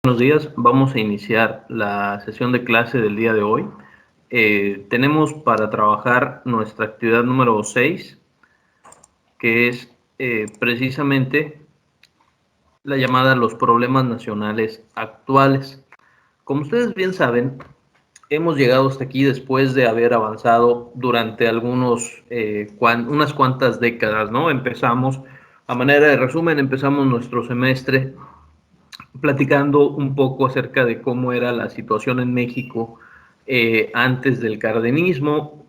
Buenos días, vamos a iniciar la sesión de clase del día de hoy. Tenemos para trabajar nuestra actividad número 6, que es precisamente la llamada los problemas nacionales actuales. Como ustedes bien saben, hemos llegado hasta aquí después de haber avanzado durante unas cuantas décadas, ¿no? A manera de resumen, empezamos nuestro semestre platicando un poco acerca de cómo era la situación en México antes del cardenismo,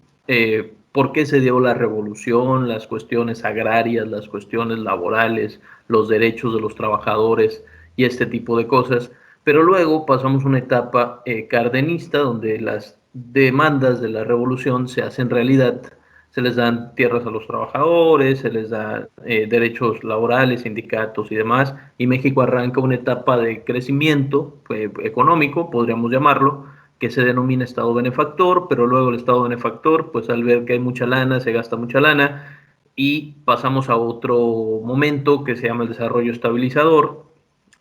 por qué se dio la revolución, las cuestiones agrarias, las cuestiones laborales, los derechos de los trabajadores y este tipo de cosas. Pero luego pasamos una etapa cardenista donde las demandas de la revolución se hacen realidad. Se les dan tierras a los trabajadores, se les da derechos laborales, sindicatos y demás, y México arranca una etapa de crecimiento económico, podríamos llamarlo, que se denomina Estado benefactor, pero luego el Estado benefactor, pues al ver que hay mucha lana, se gasta mucha lana, y pasamos a otro momento que se llama el desarrollo estabilizador.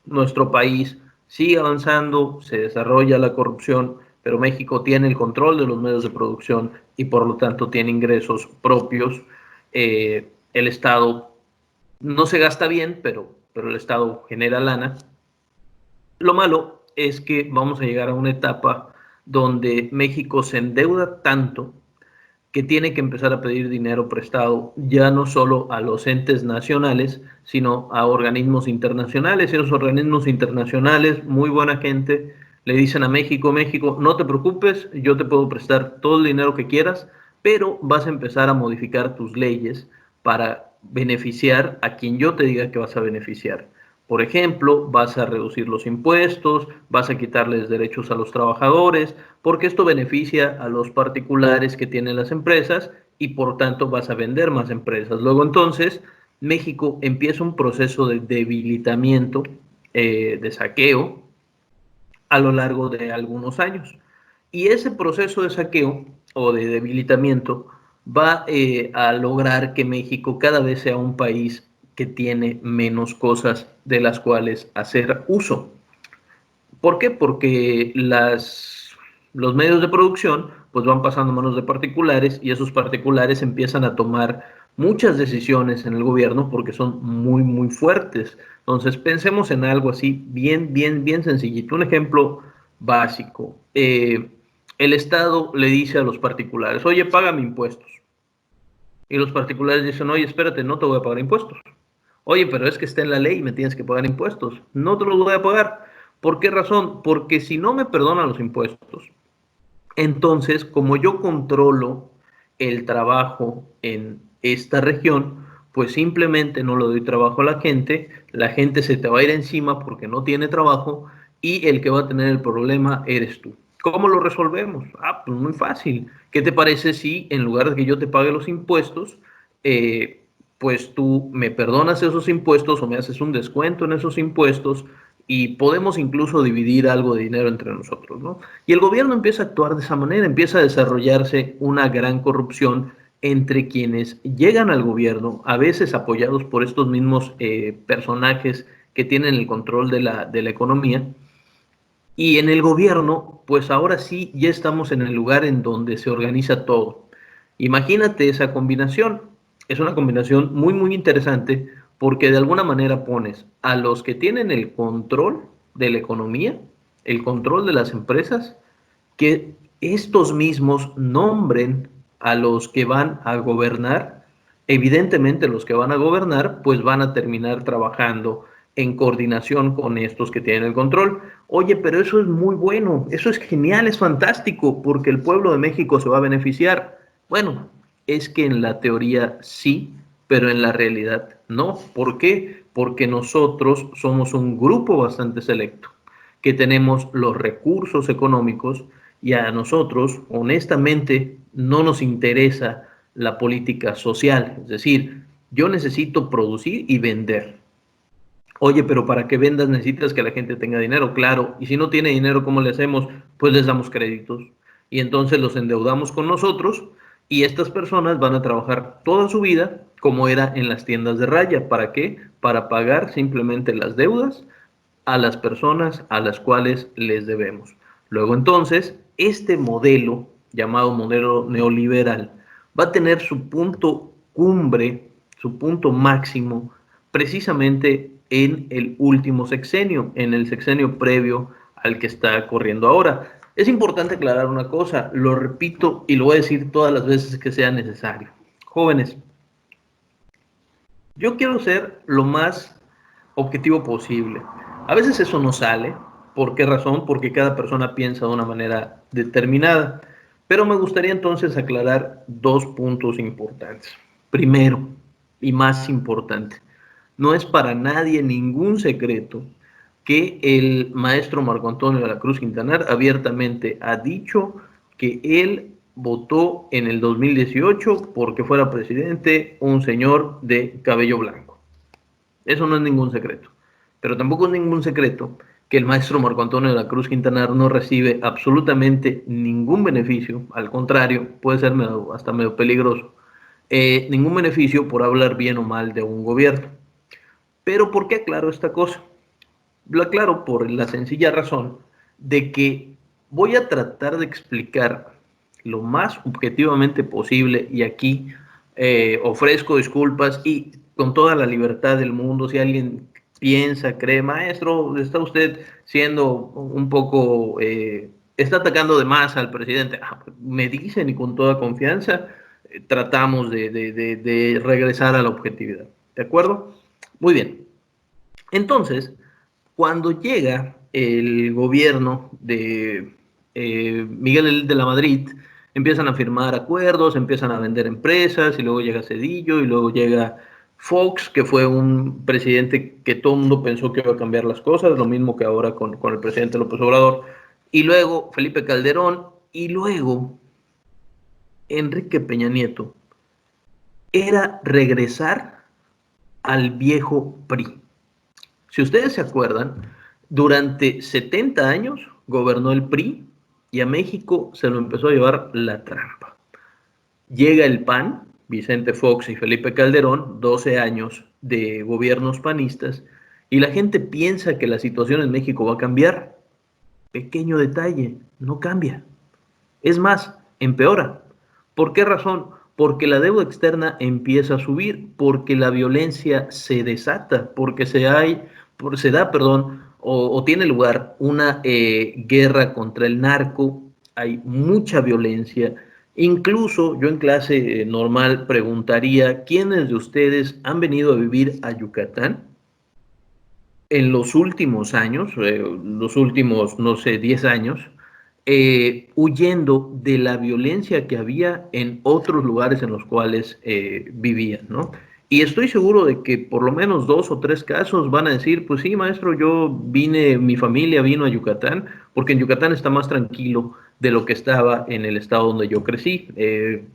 Nuestro país sigue avanzando, se desarrolla la corrupción, pero México tiene el control de los medios de producción y por lo tanto tiene ingresos propios. El Estado no se gasta bien, pero el Estado genera lana. Lo malo es que vamos a llegar a una etapa donde México se endeuda tanto que tiene que empezar a pedir dinero prestado ya no solo a los entes nacionales, sino a organismos internacionales. Y los organismos internacionales, muy buena gente, le dicen a México, México, no te preocupes, yo te puedo prestar todo el dinero que quieras, pero vas a empezar a modificar tus leyes para beneficiar a quien yo te diga que vas a beneficiar. Por ejemplo, vas a reducir los impuestos, vas a quitarles derechos a los trabajadores, porque esto beneficia a los particulares que tienen las empresas y por tanto vas a vender más empresas. Luego entonces, México empieza un proceso de debilitamiento, de saqueo, a lo largo de algunos años. Y ese proceso de saqueo o de debilitamiento va a lograr que México cada vez sea un país que tiene menos cosas de las cuales hacer uso. ¿Por qué? Porque los medios de producción pues van pasando a manos de particulares y esos particulares empiezan a tomar muchas decisiones en el gobierno porque son muy, muy fuertes. Entonces pensemos en algo así bien sencillito. Un ejemplo básico. El Estado le dice a los particulares, oye, págame impuestos. Y los particulares dicen, oye, espérate, no te voy a pagar impuestos. Oye, pero es que está en la ley y me tienes que pagar impuestos. No te los voy a pagar. ¿Por qué razón? Porque si no me perdonan los impuestos, entonces, como yo controlo el trabajo en esta región, pues simplemente no le doy trabajo a la gente se te va a ir encima porque no tiene trabajo y el que va a tener el problema eres tú. ¿Cómo lo resolvemos? Ah, pues muy fácil. ¿Qué te parece si en lugar de que yo te pague los impuestos, pues tú me perdonas esos impuestos o me haces un descuento en esos impuestos y podemos incluso dividir algo de dinero entre nosotros, ¿no? Y el gobierno empieza a actuar de esa manera, empieza a desarrollarse una gran corrupción entre quienes llegan al gobierno, a veces apoyados por estos mismos personajes que tienen el control de la economía, y en el gobierno, pues ahora sí ya estamos en el lugar en donde se organiza todo. Imagínate esa combinación. Es una combinación muy interesante porque de alguna manera pones a los que tienen el control de la economía, el control de las empresas, que estos mismos nombren a los que van a gobernar. Evidentemente los que van a gobernar pues van a terminar trabajando en coordinación con estos que tienen el control. Oye, pero eso es muy bueno, eso es genial, es fantástico, porque el pueblo de México se va a beneficiar. Bueno, es que en la teoría sí, pero en la realidad no. ¿Por qué? Porque nosotros somos un grupo bastante selecto, que tenemos los recursos económicos y a nosotros, honestamente, no nos interesa la política social. Es decir, yo necesito producir y vender. Oye, pero para que vendas necesitas que la gente tenga dinero, claro. Y si no tiene dinero, ¿cómo le hacemos? Pues les damos créditos. Y entonces los endeudamos con nosotros y estas personas van a trabajar toda su vida como era en las tiendas de raya. ¿Para qué? Para pagar simplemente las deudas a las personas a las cuales les debemos. Luego entonces, este modelo, llamado modelo neoliberal, va a tener su punto cumbre, su punto máximo, precisamente en el último sexenio, en el sexenio previo al que está corriendo ahora. Es importante aclarar una cosa, lo repito y lo voy a decir todas las veces que sea necesario. Jóvenes, yo quiero ser lo más objetivo posible. A veces eso no sale. ¿Por qué razón? Porque cada persona piensa de una manera determinada. Pero me gustaría entonces aclarar dos puntos importantes. Primero, y más importante, no es para nadie ningún secreto que el maestro Marco Antonio de la Cruz Quintanar abiertamente ha dicho que él votó en el 2018 porque fuera presidente un señor de cabello blanco. Eso no es ningún secreto. Pero tampoco es ningún secreto que el maestro Marco Antonio de la Cruz Quintanar no recibe absolutamente ningún beneficio, al contrario, puede ser hasta medio peligroso, ningún beneficio por hablar bien o mal de un gobierno. Pero ¿por qué aclaro esta cosa? Lo aclaro por la sencilla razón de que voy a tratar de explicar lo más objetivamente posible y aquí ofrezco disculpas y con toda la libertad del mundo, si alguien piensa, cree, maestro, está usted siendo un poco, está atacando de más al presidente, me dicen y con toda confianza tratamos de regresar a la objetividad. ¿De acuerdo? Muy bien. Entonces, cuando llega el gobierno de Miguel de la Madrid, empiezan a firmar acuerdos, empiezan a vender empresas, y luego llega Cedillo, y luego llega Fox, que fue un presidente que todo el mundo pensó que iba a cambiar las cosas, lo mismo que ahora con el presidente López Obrador, y luego Felipe Calderón, y luego Enrique Peña Nieto. Era regresar al viejo PRI. Si ustedes se acuerdan, durante 70 años gobernó el PRI y a México se lo empezó a llevar la trampa. Llega el PAN, Vicente Fox y Felipe Calderón, 12 años de gobiernos panistas, y la gente piensa que la situación en México va a cambiar. Pequeño detalle, no cambia. Es más, empeora. ¿Por qué razón? Porque la deuda externa empieza a subir, porque la violencia se desata, porque se da, perdón, o tiene lugar una guerra contra el narco, hay mucha violencia. Incluso yo en clase normal preguntaría, ¿quiénes de ustedes han venido a vivir a Yucatán en los últimos años, los últimos, no sé, 10 años? Huyendo de la violencia que había en otros lugares en los cuales vivían, ¿no? Y estoy seguro de que por lo menos 2 o 3 casos van a decir, pues sí, maestro, yo vine, mi familia vino a Yucatán, porque en Yucatán está más tranquilo de lo que estaba en el estado donde yo crecí.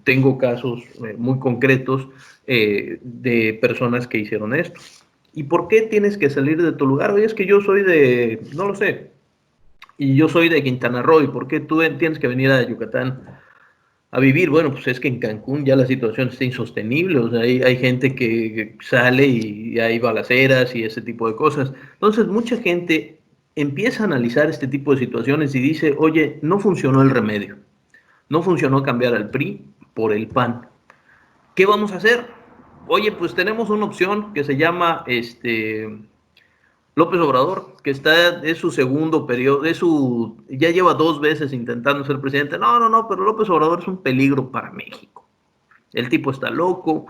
Tengo casos muy concretos de personas que hicieron esto. ¿Y por qué tienes que salir de tu lugar? Oye, es que yo soy de, no lo sé, y yo soy de Quintana Roo, ¿y por qué tú tienes que venir a Yucatán a vivir? Bueno, pues es que en Cancún ya la situación está insostenible, o sea, hay gente que sale y hay balaceras y ese tipo de cosas. Entonces, mucha gente empieza a analizar este tipo de situaciones y dice, oye, no funcionó el remedio, no funcionó cambiar al PRI por el PAN. ¿Qué vamos a hacer? Oye, pues tenemos una opción que se llama López Obrador, que es su segundo periodo, ya lleva 2 veces intentando ser presidente. No, pero López Obrador es un peligro para México. El tipo está loco,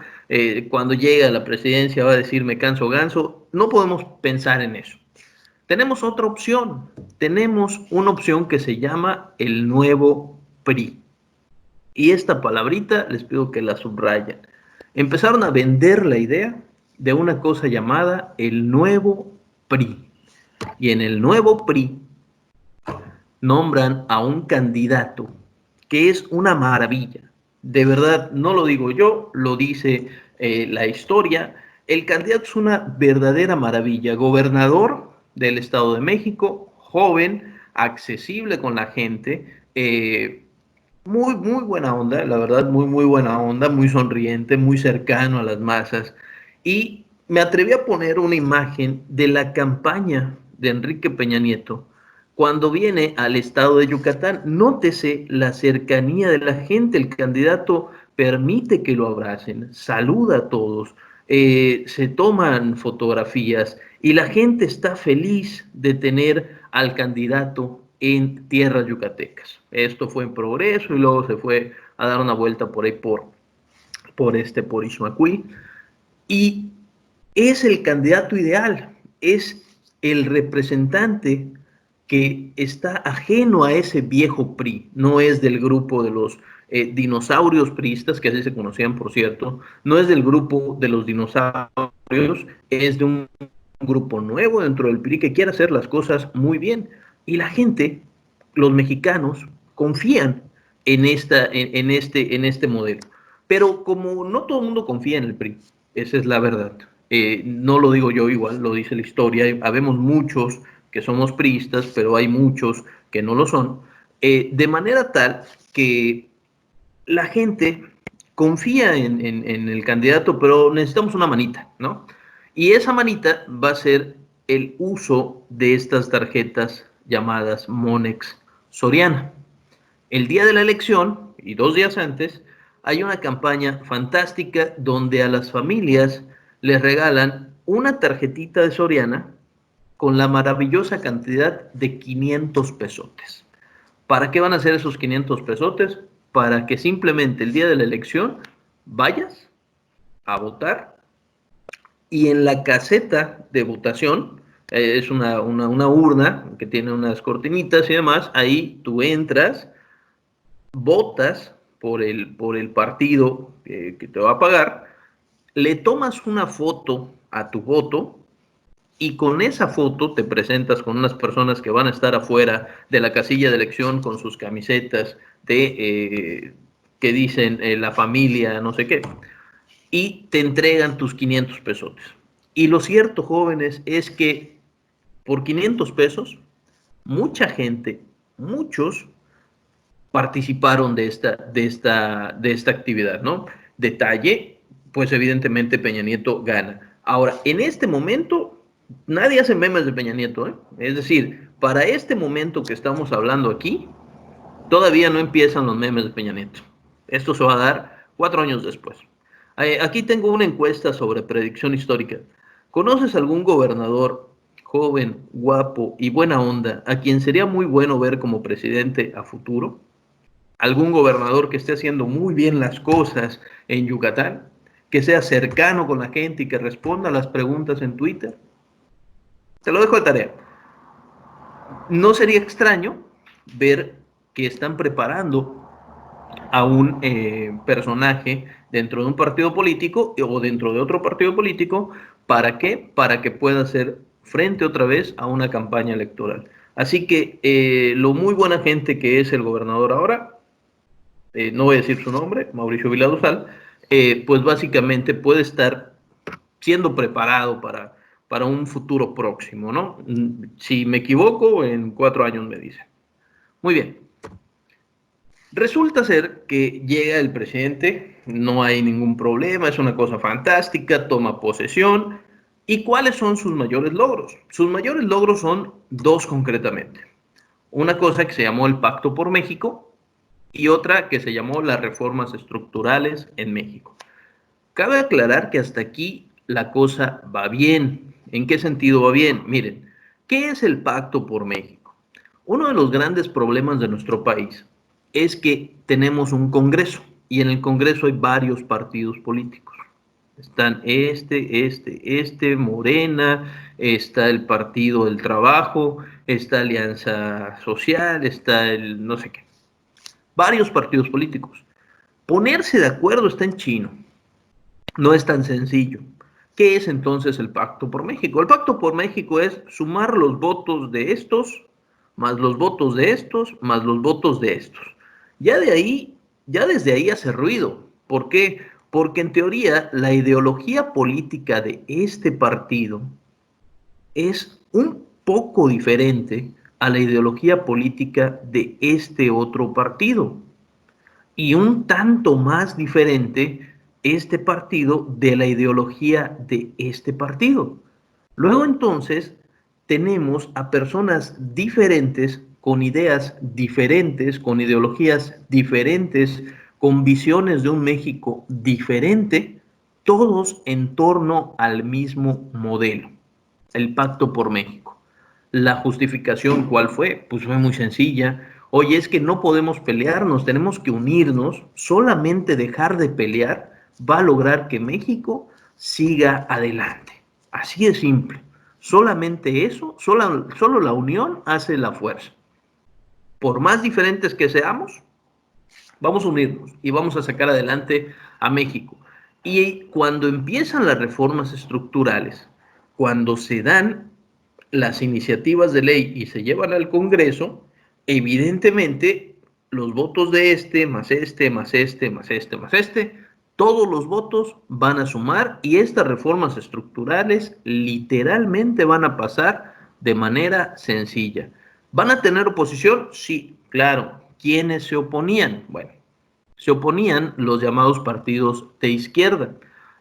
cuando llegue a la presidencia va a decir me canso ganso. No podemos pensar en eso. Tenemos otra opción, tenemos una opción que se llama el nuevo PRI. Y esta palabrita les pido que la subrayen. Empezaron a vender la idea de una cosa llamada el nuevo PRI. Y en el nuevo PRI nombran a un candidato que es una maravilla. De verdad, no lo digo yo, lo dice la historia. El candidato es una verdadera maravilla. Gobernador del Estado de México, joven, accesible con la gente, muy buena onda, la verdad, muy buena onda, muy sonriente, muy cercano a las masas. Y me atreví a poner una imagen de la campaña de Enrique Peña Nieto, cuando viene al estado de Yucatán, nótese la cercanía de la gente. El candidato permite que lo abracen, saluda a todos, se toman fotografías y la gente está feliz de tener al candidato en tierras yucatecas. Esto fue en Progreso y luego se fue a dar una vuelta por ahí por Ismacuí, y es el candidato ideal, es el representante que está ajeno a ese viejo PRI, no es del grupo de los dinosaurios priistas, que así se conocían, por cierto, no es del grupo de los dinosaurios, es de un grupo nuevo dentro del PRI que quiere hacer las cosas muy bien. Y la gente, los mexicanos, confían en este modelo. Pero como no todo el mundo confía en el PRI, esa es la verdad. No lo digo yo igual, lo dice la historia. Habemos muchos que somos priistas, pero hay muchos que no lo son. De manera tal que la gente confía en el candidato, pero necesitamos una manita, ¿no? Y esa manita va a ser el uso de estas tarjetas llamadas Monex Soriana. El día de la elección y 2 días antes hay una campaña fantástica donde a las familias les regalan una tarjetita de Soriana con la maravillosa cantidad de 500 pesotes. ¿Para qué van a hacer esos 500 pesotes? Para que simplemente el día de la elección vayas a votar y en la caseta de votación, es una urna que tiene unas cortinitas y demás, ahí tú entras, votas por el partido que te va a pagar, le tomas una foto a tu voto y con esa foto te presentas con unas personas que van a estar afuera de la casilla de elección con sus camisetas que dicen la familia, no sé qué, y te entregan tus 500 pesotes. Y lo cierto, jóvenes, es que por 500 pesos, mucha gente, muchos participaron de esta actividad, ¿no? Detalle, pues evidentemente Peña Nieto gana. Ahora, en este momento, nadie hace memes de Peña Nieto, ¿eh? Es decir, para este momento que estamos hablando aquí, todavía no empiezan los memes de Peña Nieto. Esto se va a dar 4 años después. Aquí tengo una encuesta sobre predicción histórica. ¿Conoces algún gobernador joven, guapo y buena onda a quien sería muy bueno ver como presidente a futuro? ¿Algún gobernador que esté haciendo muy bien las cosas en Yucatán? ¿Que sea cercano con la gente y que responda a las preguntas en Twitter? Te lo dejo de tarea. No sería extraño ver que están preparando a un personaje dentro de un partido político o dentro de otro partido político. ¿Para qué? Para que pueda hacer frente otra vez a una campaña electoral. Así que lo muy buena gente que es el gobernador ahora, no voy a decir su nombre, Mauricio Viladosal, pues básicamente puede estar siendo preparado para un futuro próximo, ¿no? Si me equivoco, en 4 años me dice. Muy bien. Resulta ser que llega el presidente, no hay ningún problema, es una cosa fantástica, toma posesión. ¿Y cuáles son sus mayores logros? Sus mayores logros son dos concretamente. Una cosa que se llamó el Pacto por México y otra que se llamó las reformas estructurales en México. Cabe aclarar que hasta aquí la cosa va bien. ¿En qué sentido va bien? Miren, ¿qué es el Pacto por México? Uno de los grandes problemas de nuestro país es que tenemos un Congreso y en el Congreso hay varios partidos políticos. Están Morena, está el Partido del Trabajo, está Alianza Social, está el no sé qué. Varios partidos políticos. Ponerse de acuerdo está en chino. No es tan sencillo. ¿Qué es entonces el Pacto por México? El Pacto por México es sumar los votos de estos, más los votos de estos, más los votos de estos. Ya desde ahí hace ruido. ¿Por qué? Porque en teoría la ideología política de este partido es un poco diferente a la ideología política de este otro partido y un tanto más diferente este partido de la ideología de este partido. Luego entonces tenemos a personas diferentes, con ideas diferentes, con ideologías diferentes, con visiones de un México diferente, todos en torno al mismo modelo, el Pacto por México. La justificación, ¿cuál fue? Pues fue muy sencilla. Oye, es que no podemos pelearnos, tenemos que unirnos, solamente dejar de pelear va a lograr que México siga adelante. Así de simple. Solamente eso, solo la unión hace la fuerza. Por más diferentes que seamos, vamos a unirnos y vamos a sacar adelante a México. Y cuando empiezan las reformas estructurales, cuando se dan las iniciativas de ley y se llevan al Congreso, evidentemente los votos de este, más este, más este, más este, más este, todos los votos van a sumar y estas reformas estructurales literalmente van a pasar de manera sencilla. ¿Van a tener oposición? Sí, claro. ¿Quiénes se oponían? Bueno, se oponían los llamados partidos de izquierda.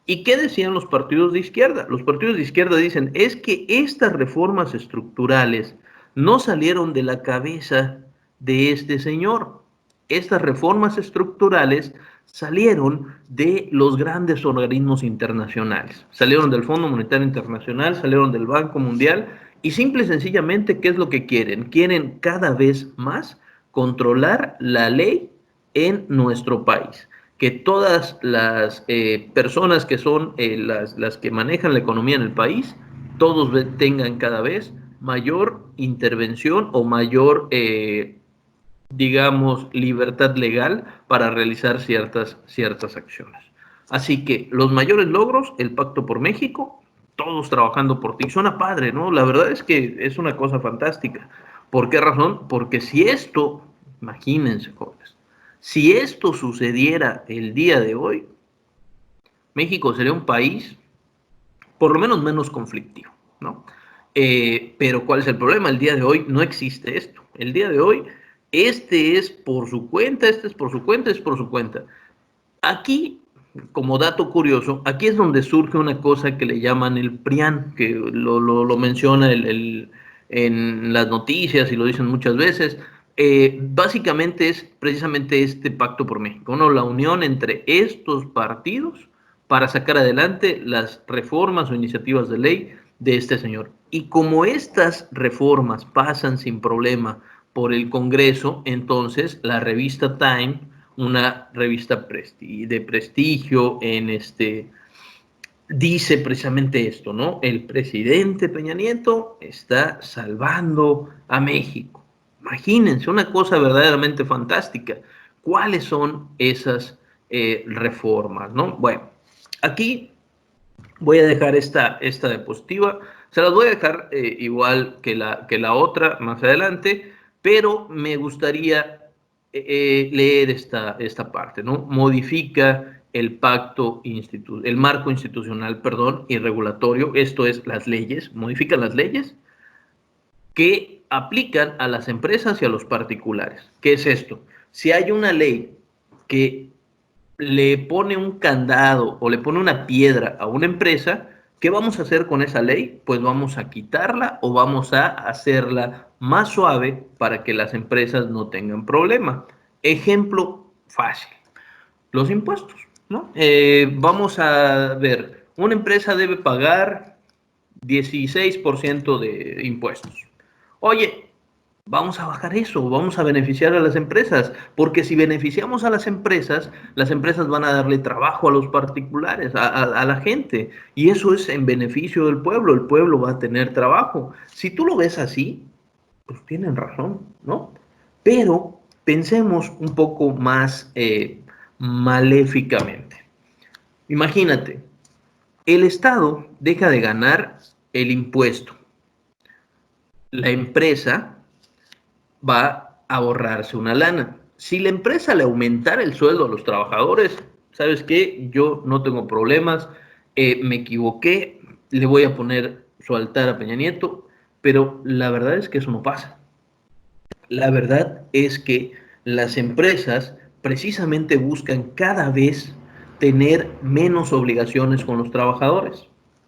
¿Y qué decían los partidos de izquierda? Los partidos de izquierda dicen, es que estas reformas estructurales no salieron de la cabeza de este señor. Estas reformas estructurales salieron de los grandes organismos internacionales. Salieron del Fondo Monetario Internacional, salieron del Banco Mundial y simple y sencillamente, ¿qué es lo que quieren? Quieren cada vez más controlar la ley en nuestro país. Que todas las personas que son las que manejan la economía en el país, todos tengan cada vez mayor intervención o mayor, digamos, libertad legal para realizar ciertas acciones. Así que los mayores logros, el Pacto por México, todos trabajando por ti. Suena padre, ¿no? La verdad es que es una cosa fantástica. ¿Por qué razón? Porque si esto, imagínense, jóvenes, si esto sucediera el día de hoy, México sería un país por lo menos conflictivo, ¿no? Pero ¿cuál es el problema? El día de hoy no existe esto. El día de hoy, este es por su cuenta, este es por su cuenta, es por su cuenta. Aquí, como dato curioso, aquí es donde surge una cosa que le llaman el PRIAN, que lo menciona en las noticias y lo dicen muchas veces. Básicamente es precisamente este Pacto por México, ¿no? La unión entre estos partidos para sacar adelante las reformas o iniciativas de ley de este señor. Y como estas reformas pasan sin problema por el Congreso, entonces la revista Time, una revista de prestigio dice precisamente esto, ¿no? El presidente Peña Nieto está salvando a México. Imagínense, una cosa verdaderamente fantástica. ¿Cuáles son esas reformas, no? Bueno, aquí voy a dejar esta diapositiva. Se las voy a dejar igual que la otra más adelante, pero me gustaría leer esta parte, ¿no? Modifica el marco institucional, perdón, y regulatorio, esto es las leyes, modifica las leyes que aplican a las empresas y a los particulares. ¿Qué es esto? Si hay una ley que le pone un candado o le pone una piedra a una empresa, ¿qué vamos a hacer con esa ley? Pues vamos a quitarla o vamos a hacerla más suave para que las empresas no tengan problema. Ejemplo fácil, los impuestos, ¿no? Vamos a ver, una empresa debe pagar 16% de impuestos. Oye, vamos a bajar eso, vamos a beneficiar a las empresas, porque si beneficiamos a las empresas van a darle trabajo a los particulares, a la gente, y eso es en beneficio del pueblo, el pueblo va a tener trabajo. Si tú lo ves así, pues tienen razón, ¿no? Pero pensemos un poco más maléficamente. Imagínate, el Estado deja de ganar el impuesto. La empresa va a ahorrarse una lana. Si la empresa le aumentara el sueldo a los trabajadores, ¿sabes qué? Yo no tengo problemas, me equivoqué, le voy a poner su altar a Peña Nieto, pero la verdad es que eso no pasa. La verdad es que las empresas precisamente buscan cada vez tener menos obligaciones con los trabajadores,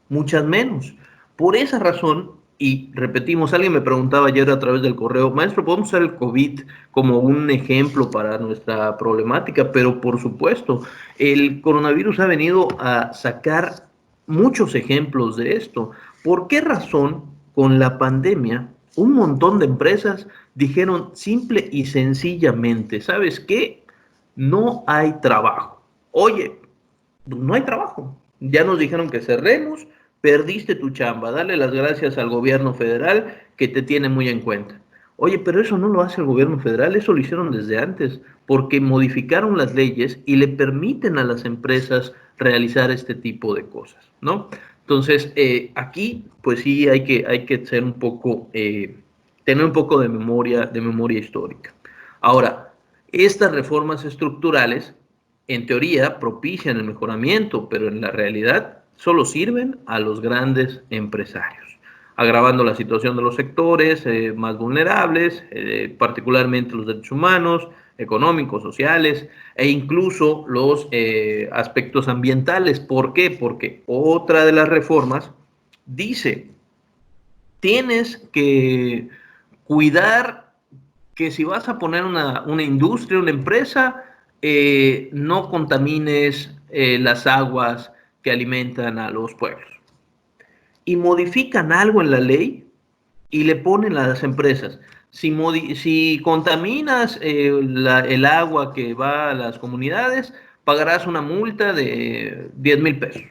muchas menos. Por esa razón, Y repetimos, alguien me preguntaba ayer a través del correo, maestro, ¿podemos usar el COVID como un ejemplo para nuestra problemática? Pero por supuesto, el coronavirus ha venido a sacar muchos ejemplos de esto. ¿Por qué razón con la pandemia un montón de empresas dijeron simple y sencillamente, ¿sabes qué? No hay trabajo. Oye, no hay trabajo. Ya nos dijeron que cerremos, perdiste tu chamba, dale las gracias al gobierno federal que te tiene muy en cuenta. Oye, pero eso no lo hace el gobierno federal, eso lo hicieron desde antes, porque modificaron las leyes y le permiten a las empresas realizar este tipo de cosas, ¿no? Entonces, aquí, pues sí, hay que ser un poco, tener un poco de memoria histórica. Ahora, estas reformas estructurales en teoría propician el mejoramiento, pero en la realidad solo sirven a los grandes empresarios, agravando la situación de los sectores más vulnerables, particularmente los derechos humanos, económicos, sociales e incluso los aspectos ambientales. ¿Por qué? Porque otra de las reformas dice, tienes que cuidar que si vas a poner una industria, una empresa, no contamines las aguas que alimentan a los pueblos. Y modifican algo en la ley y le ponen a las empresas. Si contaminas el agua que va a las comunidades, pagarás una multa de 10,000 pesos.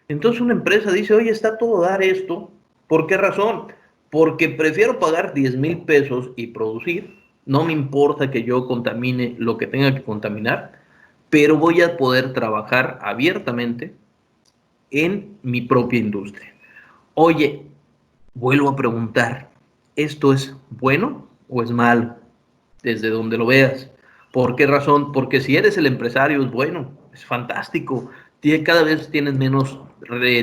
Entonces una empresa dice, oye, está todo dar esto. ¿Por qué razón? Porque prefiero pagar 10,000 pesos y producir. No me importa que yo contamine lo que tenga que contaminar, pero voy a poder trabajar abiertamente en mi propia industria. Oye, vuelvo a preguntar, ¿esto es bueno o es malo? Desde donde lo veas. ¿Por qué razón? Porque si eres el empresario es bueno, es fantástico. Cada vez tienes menos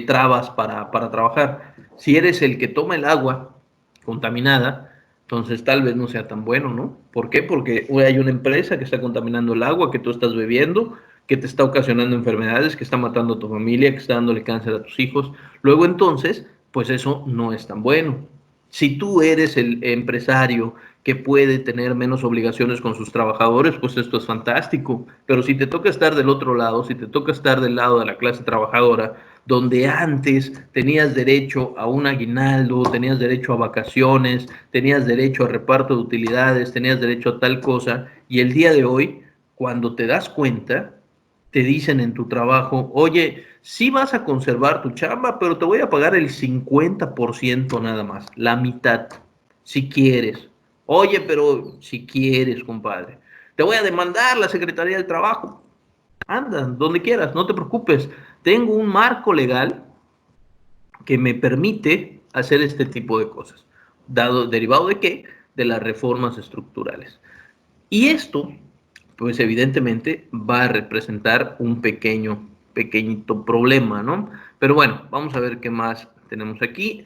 trabas para trabajar. Si eres el que toma el agua contaminada, entonces tal vez no sea tan bueno, ¿no? ¿Por qué? Porque hay una empresa que está contaminando el agua que tú estás bebiendo, que te está ocasionando enfermedades, que está matando a tu familia, que está dándole cáncer a tus hijos. Luego entonces, pues eso no es tan bueno. Si tú eres el empresario que puede tener menos obligaciones con sus trabajadores, pues esto es fantástico. Pero si te toca estar del otro lado, si te toca estar del lado de la clase trabajadora, donde antes tenías derecho a un aguinaldo, tenías derecho a vacaciones, tenías derecho a reparto de utilidades, tenías derecho a tal cosa, y el día de hoy, cuando te das cuenta, te dicen en tu trabajo, oye, sí vas a conservar tu chamba, pero te voy a pagar el 50% nada más, la mitad, si quieres. Oye, pero si quieres, compadre, te voy a demandar la Secretaría del Trabajo. Anda, donde quieras, no te preocupes. Tengo un marco legal que me permite hacer este tipo de cosas. ¿Derivado de qué? De las reformas estructurales. Y esto, pues evidentemente va a representar un pequeñito problema, ¿no? Pero bueno, vamos a ver qué más tenemos aquí.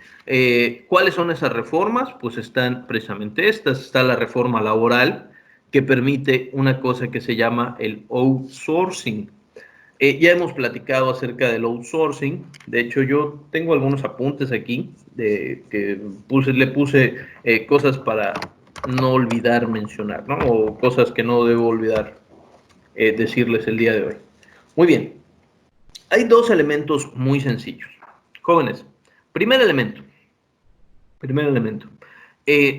¿Cuáles son esas reformas? Pues están precisamente estas. Está la reforma laboral, que permite una cosa que se llama el outsourcing. Ya hemos platicado acerca del outsourcing. De hecho, yo tengo algunos apuntes aquí de que le puse cosas para no olvidar mencionar, ¿no? O cosas que no debo olvidar decirles el día de hoy. Muy bien. Hay dos elementos muy sencillos. Jóvenes, primer elemento. Primer elemento.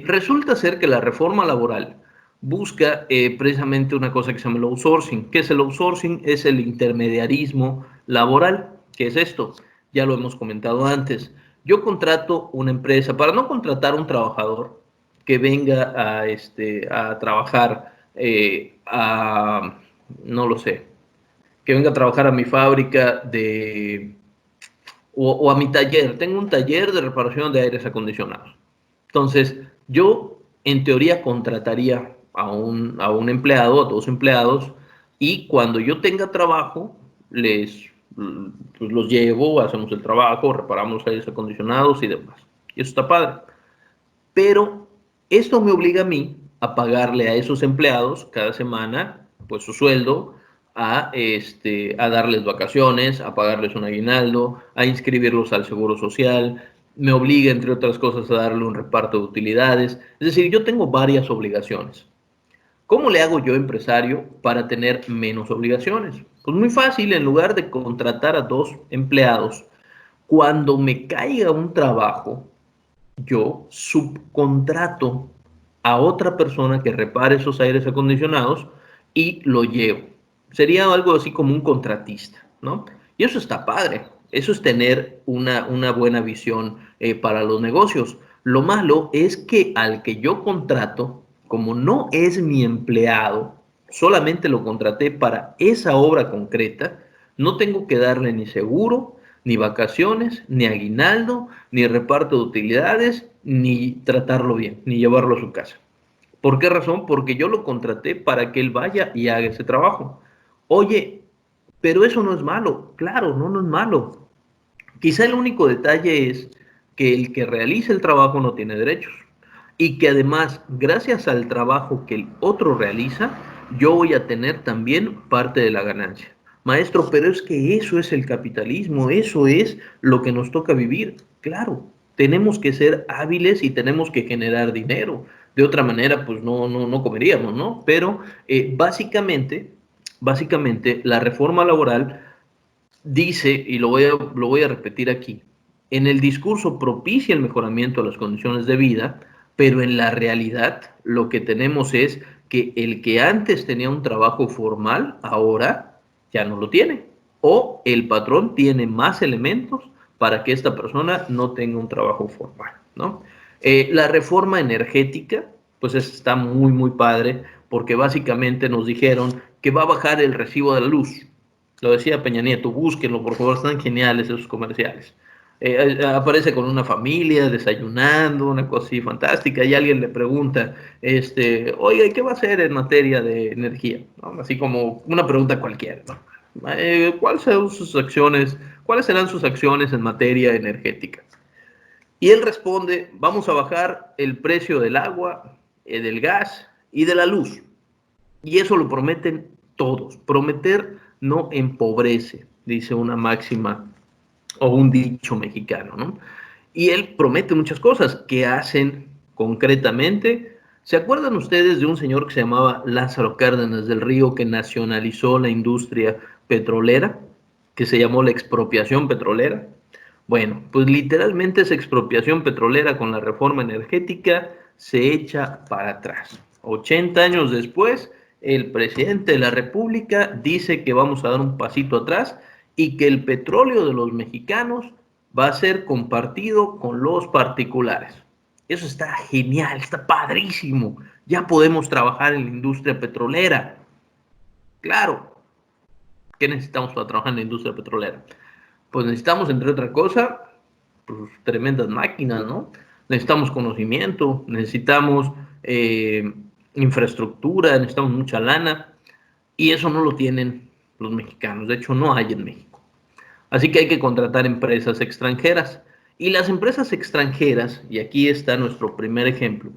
Resulta ser que la reforma laboral busca precisamente una cosa que se llama el outsourcing. ¿Qué es el outsourcing? Es el intermediarismo laboral. ¿Qué es esto? Ya lo hemos comentado antes. Yo contrato una empresa, para no contratar a un trabajador que venga a trabajar no lo sé, que venga a trabajar a mi fábrica o a mi taller. Tengo un taller de reparación de aires acondicionados. Entonces, yo en teoría contrataría a un empleado, a 2 empleados, y cuando yo tenga trabajo, pues los llevo, hacemos el trabajo, reparamos aires acondicionados y demás. Y eso está padre. Pero esto me obliga a mí a pagarle a esos empleados cada semana, pues su sueldo, a darles vacaciones, a pagarles un aguinaldo, a inscribirlos al seguro social, me obliga, entre otras cosas, a darle un reparto de utilidades. Es decir, yo tengo varias obligaciones. ¿Cómo le hago yo, empresario, para tener menos obligaciones? Pues muy fácil, en lugar de contratar a 2 empleados, cuando me caiga un trabajo, yo subcontrato a otra persona que repare esos aires acondicionados y lo llevo. Sería algo así como un contratista, ¿no? Y eso está padre. Eso es tener una buena visión para los negocios. Lo malo es que al que yo contrato, como no es mi empleado, solamente lo contraté para esa obra concreta, no tengo que darle ni seguro, ni vacaciones, ni aguinaldo, ni reparto de utilidades, ni tratarlo bien, ni llevarlo a su casa. ¿Por qué razón? Porque yo lo contraté para que él vaya y haga ese trabajo. Oye, pero eso no es malo. Claro, no, no es malo. Quizá el único detalle es que el que realiza el trabajo no tiene derechos y que además, gracias al trabajo que el otro realiza, yo voy a tener también parte de la ganancia. Maestro, pero es que eso es el capitalismo, eso es lo que nos toca vivir. Claro, tenemos que ser hábiles y tenemos que generar dinero. De otra manera, pues no comeríamos, ¿no? Pero básicamente, la reforma laboral dice, y lo voy a repetir aquí, en el discurso propicia el mejoramiento de las condiciones de vida, pero en la realidad lo que tenemos es que el que antes tenía un trabajo formal, ahora ya no lo tiene. O el patrón tiene más elementos para que esta persona no tenga un trabajo formal, ¿no? La reforma energética, pues está muy, muy padre, porque básicamente nos dijeron que va a bajar el recibo de la luz. Lo decía Peña Nieto, búsquenlo, por favor, están geniales esos comerciales. Aparece con una familia desayunando, una cosa así fantástica, y alguien le pregunta, oiga, ¿y qué va a hacer en materia de energía? ¿No? Así como una pregunta cualquiera, ¿no? ¿Cuáles serán sus acciones en materia energética? Y él responde, vamos a bajar el precio del agua, del gas y de la luz. Y eso lo prometen todos. Prometer no empobrece, dice una máxima o un dicho mexicano, ¿no? Y él promete muchas cosas que hacen concretamente. ¿Se acuerdan ustedes de un señor que se llamaba Lázaro Cárdenas del Río que nacionalizó la industria petrolera, que se llamó la expropiación petrolera? Bueno, pues literalmente esa expropiación petrolera con la reforma energética se echa para atrás. 80 años después, el presidente de la República dice que vamos a dar un pasito atrás y que el petróleo de los mexicanos va a ser compartido con los particulares. Eso está genial, está padrísimo. Ya podemos trabajar en la industria petrolera. Claro, ¿qué necesitamos para trabajar en la industria petrolera? Pues necesitamos, entre otra cosa, pues, tremendas máquinas, ¿no? Necesitamos conocimiento, necesitamos infraestructura, necesitamos mucha lana, y eso no lo tienen los mexicanos, de hecho no hay en México. Así que hay que contratar empresas extranjeras. Y las empresas extranjeras, y aquí está nuestro primer ejemplo,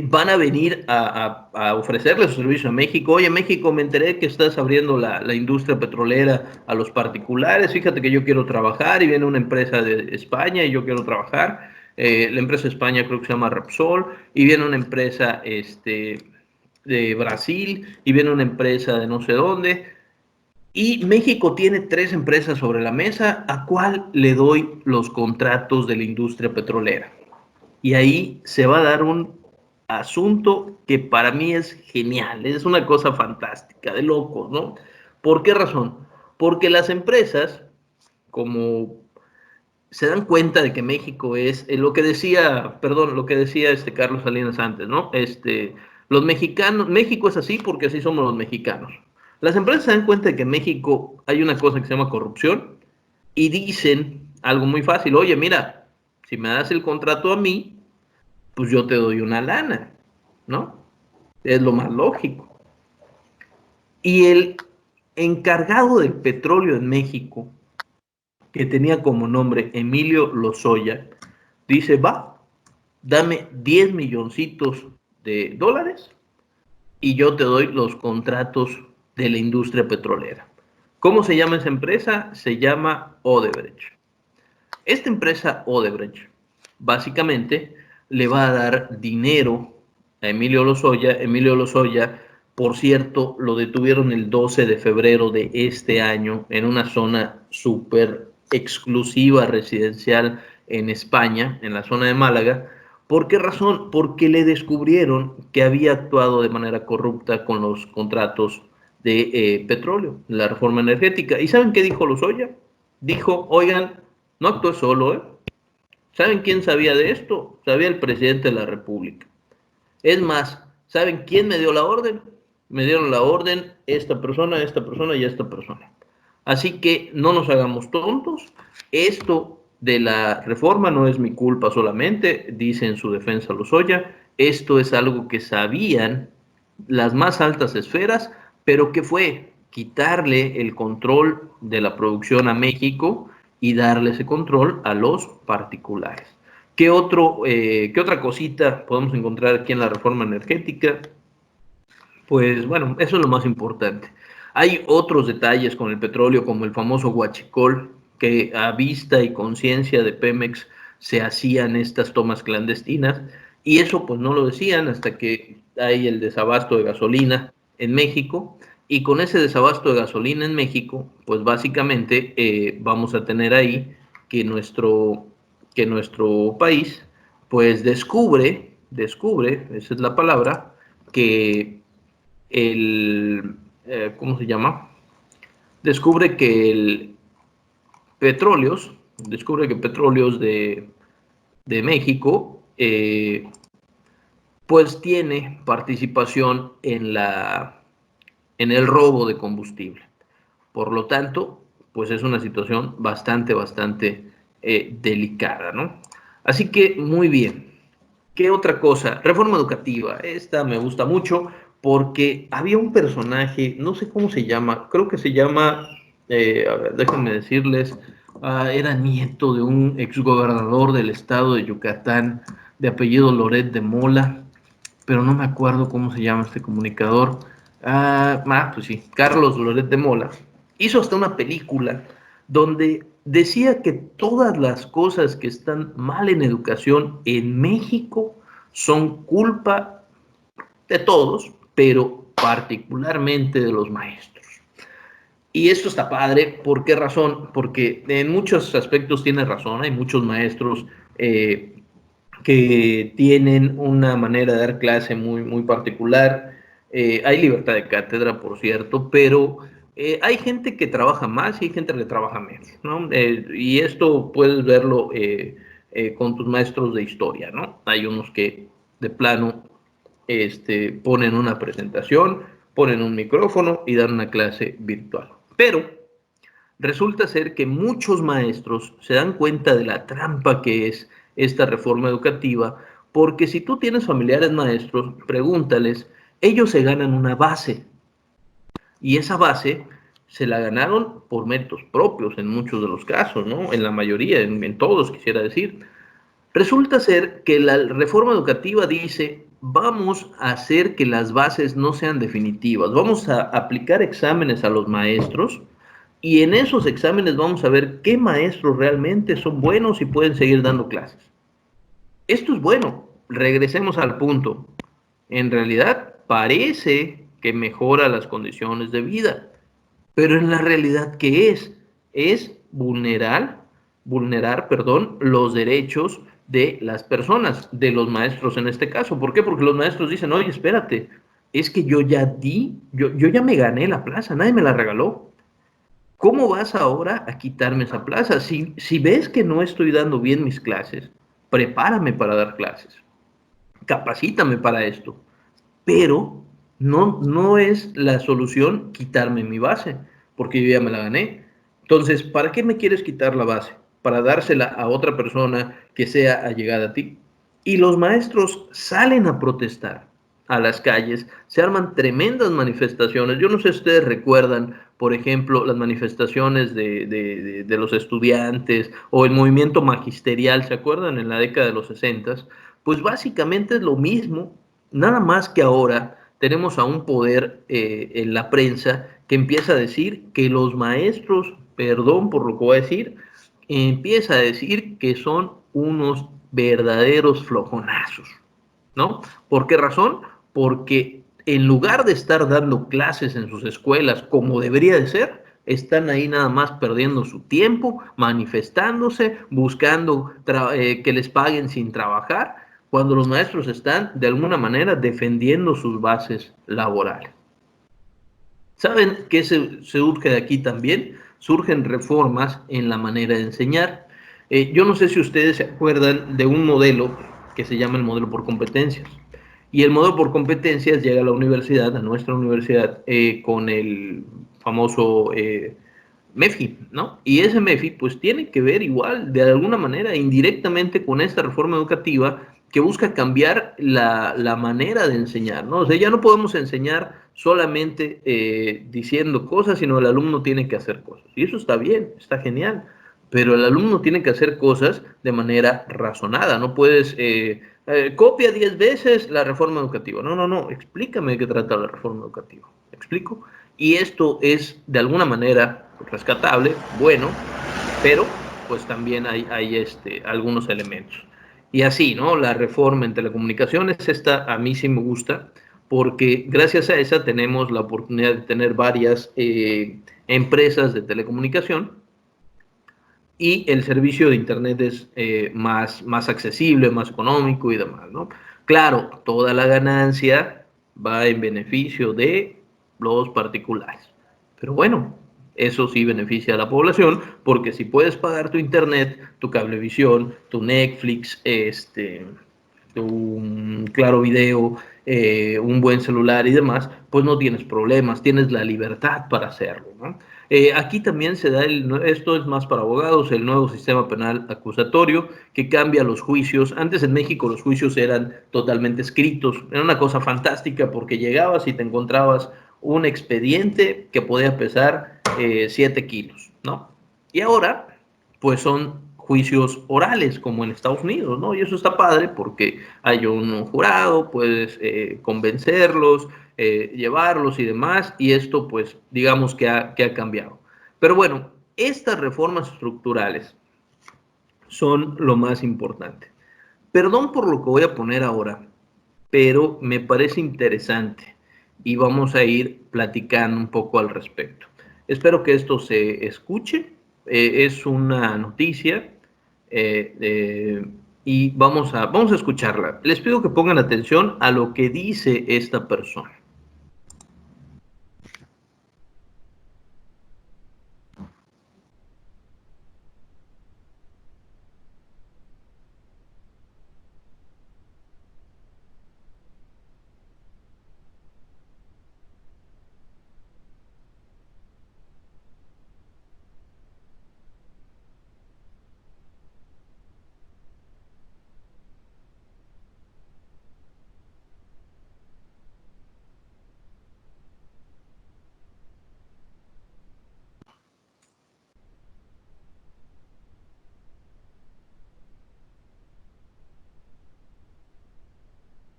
van a venir a ofrecerle su servicio a México. Oye, México, me enteré que estás abriendo la industria petrolera a los particulares. Fíjate que yo quiero trabajar y viene una empresa de España y yo quiero trabajar. La empresa de España creo que se llama Repsol y viene una empresa de Brasil y viene una empresa de no sé dónde. Y México tiene 3 empresas sobre la mesa, ¿a cuál le doy los contratos de la industria petrolera? Y ahí se va a dar un asunto que para mí es genial, es una cosa fantástica, de locos, ¿no? ¿Por qué razón? Porque las empresas, como se dan cuenta de que México es lo que decía Carlos Salinas antes, ¿no? Los mexicanos, México es así porque así somos los mexicanos. Las empresas se dan cuenta de que en México hay una cosa que se llama corrupción y dicen algo muy fácil, oye, mira, si me das el contrato a mí, pues yo te doy una lana, ¿no? Es lo más lógico. Y el encargado del petróleo en México, que tenía como nombre Emilio Lozoya, dice, va, dame 10 milloncitos de dólares y yo te doy los contratos de la industria petrolera. ¿Cómo se llama esa empresa? Se llama Odebrecht. Esta empresa Odebrecht básicamente le va a dar dinero a Emilio Lozoya. Emilio Lozoya, por cierto, lo detuvieron el 12 de febrero de este año en una zona súper exclusiva residencial en España, en la zona de Málaga. ¿Por qué razón? Porque le descubrieron que había actuado de manera corrupta con los contratos de petróleo, la reforma energética. ¿Y saben qué dijo Lozoya? Dijo, oigan, no actué solo, ¿eh? ¿Saben quién sabía de esto? Sabía el presidente de la República. Es más, ¿saben quién me dio la orden? Me dieron la orden esta persona y esta persona. Así que no nos hagamos tontos. Esto de la reforma no es mi culpa solamente, dice en su defensa Lozoya. Esto es algo que sabían las más altas esferas, pero que fue quitarle el control de la producción a México y darle ese control a los particulares. ¿Qué otra cosita podemos encontrar aquí en la reforma energética? Pues bueno, eso es lo más importante. Hay otros detalles con el petróleo, como el famoso huachicol, que a vista y conciencia de Pemex se hacían estas tomas clandestinas, y eso pues no lo decían hasta que hay el desabasto de gasolina en México, y con ese desabasto de gasolina en México, pues básicamente vamos a tener ahí que nuestro país pues descubre, esa es la palabra, que el, ¿cómo se llama? Descubre que el petróleos, descubre que petróleos de México, pues tiene participación en el robo de combustible. Por lo tanto, pues es una situación bastante delicada, ¿no? Así que muy bien. ¿Qué otra cosa? Reforma educativa. Esta me gusta mucho porque había un personaje, no sé cómo se llama, creo que se llama, a ver, déjenme decirles, era nieto de un exgobernador del estado de Yucatán, de apellido Loret de Mola, pero no me acuerdo cómo se llama este comunicador. Pues sí, Carlos Loret de Mola. Hizo hasta una película donde decía que todas las cosas que están mal en educación en México son culpa de todos, pero particularmente de los maestros. Y esto está padre, ¿por qué razón? Porque en muchos aspectos tiene razón, hay muchos maestros que tienen una manera de dar clase muy particular. Hay libertad de cátedra, por cierto, pero hay gente que trabaja más y hay gente que trabaja menos, ¿no? Y esto puedes verlo con tus maestros de historia, ¿no? Hay unos que de plano ponen una presentación, ponen un micrófono y dan una clase virtual. Pero resulta ser que muchos maestros se dan cuenta de la trampa que es esta reforma educativa, porque si tú tienes familiares maestros, pregúntales, ellos se ganan una base y esa base se la ganaron por méritos propios en muchos de los casos, ¿no? En la mayoría, en todos quisiera decir. Resulta ser que la reforma educativa dice, vamos a hacer que las bases no sean definitivas, vamos a aplicar exámenes a los maestros y en esos exámenes vamos a ver qué maestros realmente son buenos y pueden seguir dando clases. Esto es bueno, regresemos al punto. En realidad parece que mejora las condiciones de vida, pero en la realidad, ¿qué es? Es vulnerar, los derechos de las personas, de los maestros en este caso. ¿Por qué? Porque los maestros dicen, oye, espérate, es que yo ya me gané la plaza, nadie me la regaló. ¿Cómo vas ahora a quitarme esa plaza? Si ves que no estoy dando bien mis clases, prepárame para dar clases, capacítame para esto, pero no es la solución quitarme mi base, porque yo ya me la gané. Entonces, ¿para qué me quieres quitar la base? Para dársela a otra persona que sea allegada a ti. Y los maestros salen a protestar a las calles, se arman tremendas manifestaciones. Yo no sé si ustedes recuerdan, por ejemplo, las manifestaciones de los estudiantes o el movimiento magisterial, ¿se acuerdan? En la década de los 60, pues básicamente es lo mismo, nada más que ahora tenemos a un poder en la prensa que empieza a decir que los maestros, perdón por lo que voy a decir, empieza a decir que son unos verdaderos flojonazos, ¿no? ¿Por qué razón? Porque en lugar de estar dando clases en sus escuelas como debería de ser, están ahí nada más perdiendo su tiempo, manifestándose, buscando que les paguen sin trabajar, cuando los maestros están de alguna manera defendiendo sus bases laborales. ¿Saben qué se urge de aquí también? Surgen reformas en la manera de enseñar. Yo no sé si ustedes se acuerdan de un modelo que se llama el modelo por competencias. Y el modelo por competencias llega a la universidad, a nuestra universidad, con el famoso MEFI, ¿no? Y ese MEFI pues tiene que ver igual, de alguna manera, indirectamente con esta reforma educativa que busca cambiar la manera de enseñar, ¿no? O sea, ya no podemos enseñar solamente diciendo cosas, sino el alumno tiene que hacer cosas. Y eso está bien, está genial, pero el alumno tiene que hacer cosas de manera razonada, no puedes... copia 10 veces la reforma educativa. No, no, no, explícame de qué trata la reforma educativa. ¿Me explico? Y esto es de alguna manera rescatable, bueno, pero pues también hay algunos elementos. Y así, ¿no? La reforma en telecomunicaciones, esta a mí sí me gusta, porque gracias a esa tenemos la oportunidad de tener varias empresas de telecomunicación y el servicio de Internet es más accesible, más económico y demás, ¿no? Claro, toda la ganancia va en beneficio de los particulares. Pero bueno, eso sí beneficia a la población, porque si puedes pagar tu Internet, tu cablevisión, tu Netflix, un claro video, un buen celular y demás, pues no tienes problemas, tienes la libertad para hacerlo, ¿no? Aquí también se da, esto es más para abogados, el nuevo sistema penal acusatorio que cambia los juicios. Antes en México los juicios eran totalmente escritos, era una cosa fantástica porque llegabas y te encontrabas un expediente que podía pesar 7 kilos, ¿no? Y ahora, pues son juicios orales, como en Estados Unidos, ¿no? Y eso está padre porque hay un jurado, puedes convencerlos, llevarlos y demás, y esto, pues, digamos que ha cambiado. Pero bueno, estas reformas estructurales son lo más importante. Perdón por lo que voy a poner ahora, pero me parece interesante y vamos a ir platicando un poco al respecto. Espero que esto se escuche. Es una noticia y vamos a escucharla. Les pido que pongan atención a lo que dice esta persona.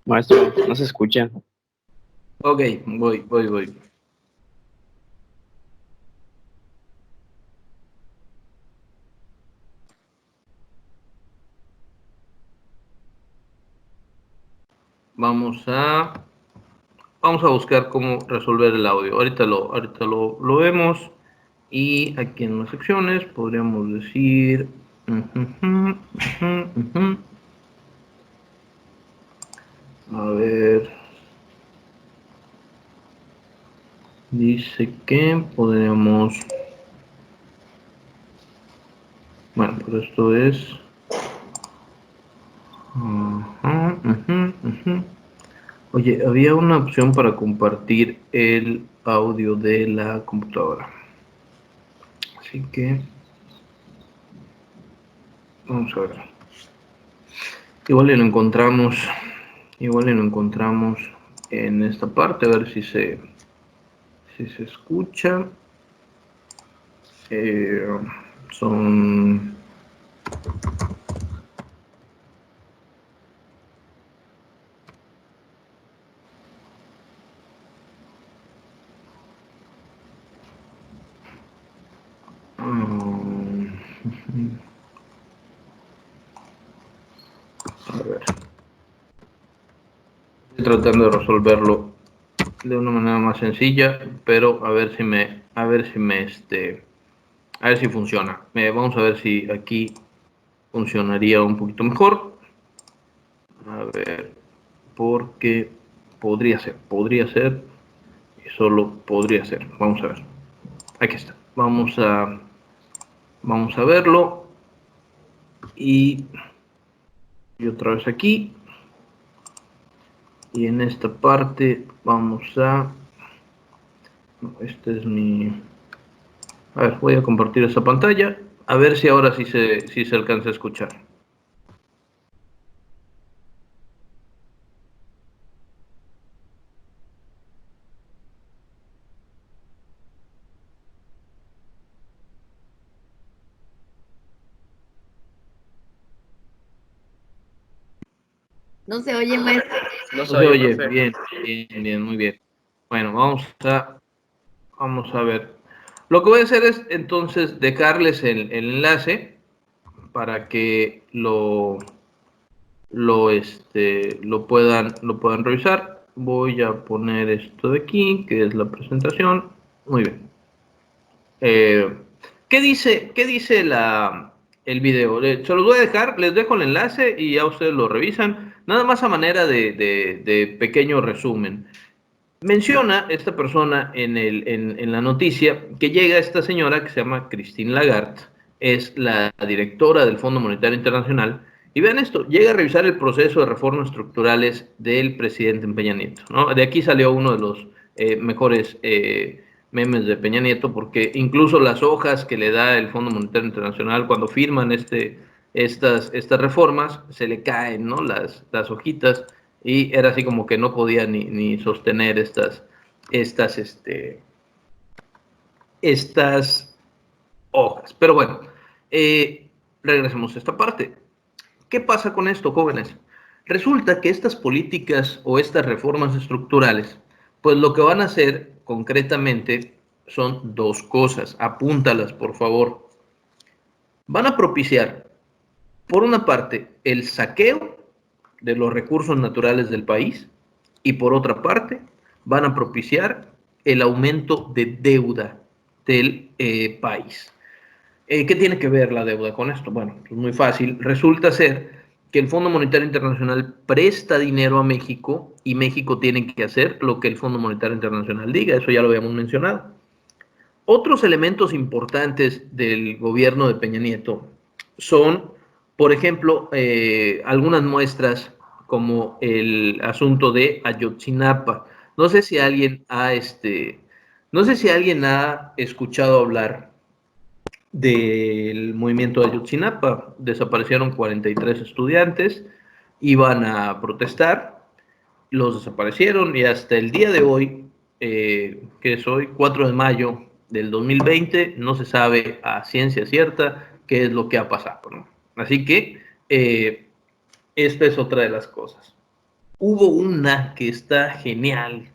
Maestro, no se escucha. Ok, voy. Vamos a, vamos a buscar cómo resolver el audio. Ahorita lo vemos. Y aquí en las secciones podríamos decir... A ver, dice que podríamos... Bueno, pero esto es... Oye, había una opción para compartir el audio de la computadora. Así que vamos a ver. Igual y lo encontramos. Igual y lo encontramos en esta parte. A ver si se escucha. Son... A ver. Estoy tratando de resolverlo de una manera más sencilla, pero a ver si funciona. Vamos a ver si aquí funcionaría un poquito mejor. A ver, porque podría ser, y solo podría ser. Vamos a ver. Aquí está. Vamos a verlo. Y otra vez aquí. Y en esta parte vamos a... Este es mi... A ver, voy a compartir esta pantalla. A ver si ahora sí se alcanza a escuchar. No se oye, maestro. No se oye. Bien, muy bien. Bueno, vamos a ver. Lo que voy a hacer es entonces dejarles el enlace para que lo puedan revisar. Voy a poner esto de aquí, que es la presentación. Muy bien. ¿Qué dice el video? Se los voy a dejar, les dejo el enlace y ya ustedes lo revisan. Nada más a manera de pequeño resumen. Menciona esta persona en la noticia que llega esta señora que se llama Christine Lagarde, es la directora del Fondo Monetario Internacional, y vean esto, llega a revisar el proceso de reformas estructurales del presidente Peña Nieto, ¿no? De aquí salió uno de los mejores memes de Peña Nieto, porque incluso las hojas que le da el Fondo Monetario Internacional cuando firman estas reformas, se le caen, ¿no? Las hojitas, y era así como que no podía ni sostener estas hojas. Pero bueno, regresemos a esta parte. ¿Qué pasa con esto, jóvenes? Resulta que estas políticas o estas reformas estructurales, pues lo que van a hacer concretamente son dos cosas. Apúntalas, por favor. Van a propiciar, por una parte, el saqueo de los recursos naturales del país, y por otra parte van a propiciar el aumento de deuda del país. ¿Qué tiene que ver la deuda con esto? Bueno, pues muy fácil. Resulta ser que el Fondo Monetario Internacional presta dinero a México y México tiene que hacer lo que el Fondo Monetario Internacional diga. Eso ya lo habíamos mencionado. Otros elementos importantes del gobierno de Peña Nieto son, por ejemplo, algunas muestras como el asunto de Ayotzinapa. No sé si alguien ha escuchado hablar del movimiento de Ayotzinapa. Desaparecieron 43 estudiantes, iban a protestar, los desaparecieron y hasta el día de hoy, que es hoy, 4 de mayo del 2020, no se sabe a ciencia cierta qué es lo que ha pasado, ¿no? Así que esta es otra de las cosas. Hubo una que está genial.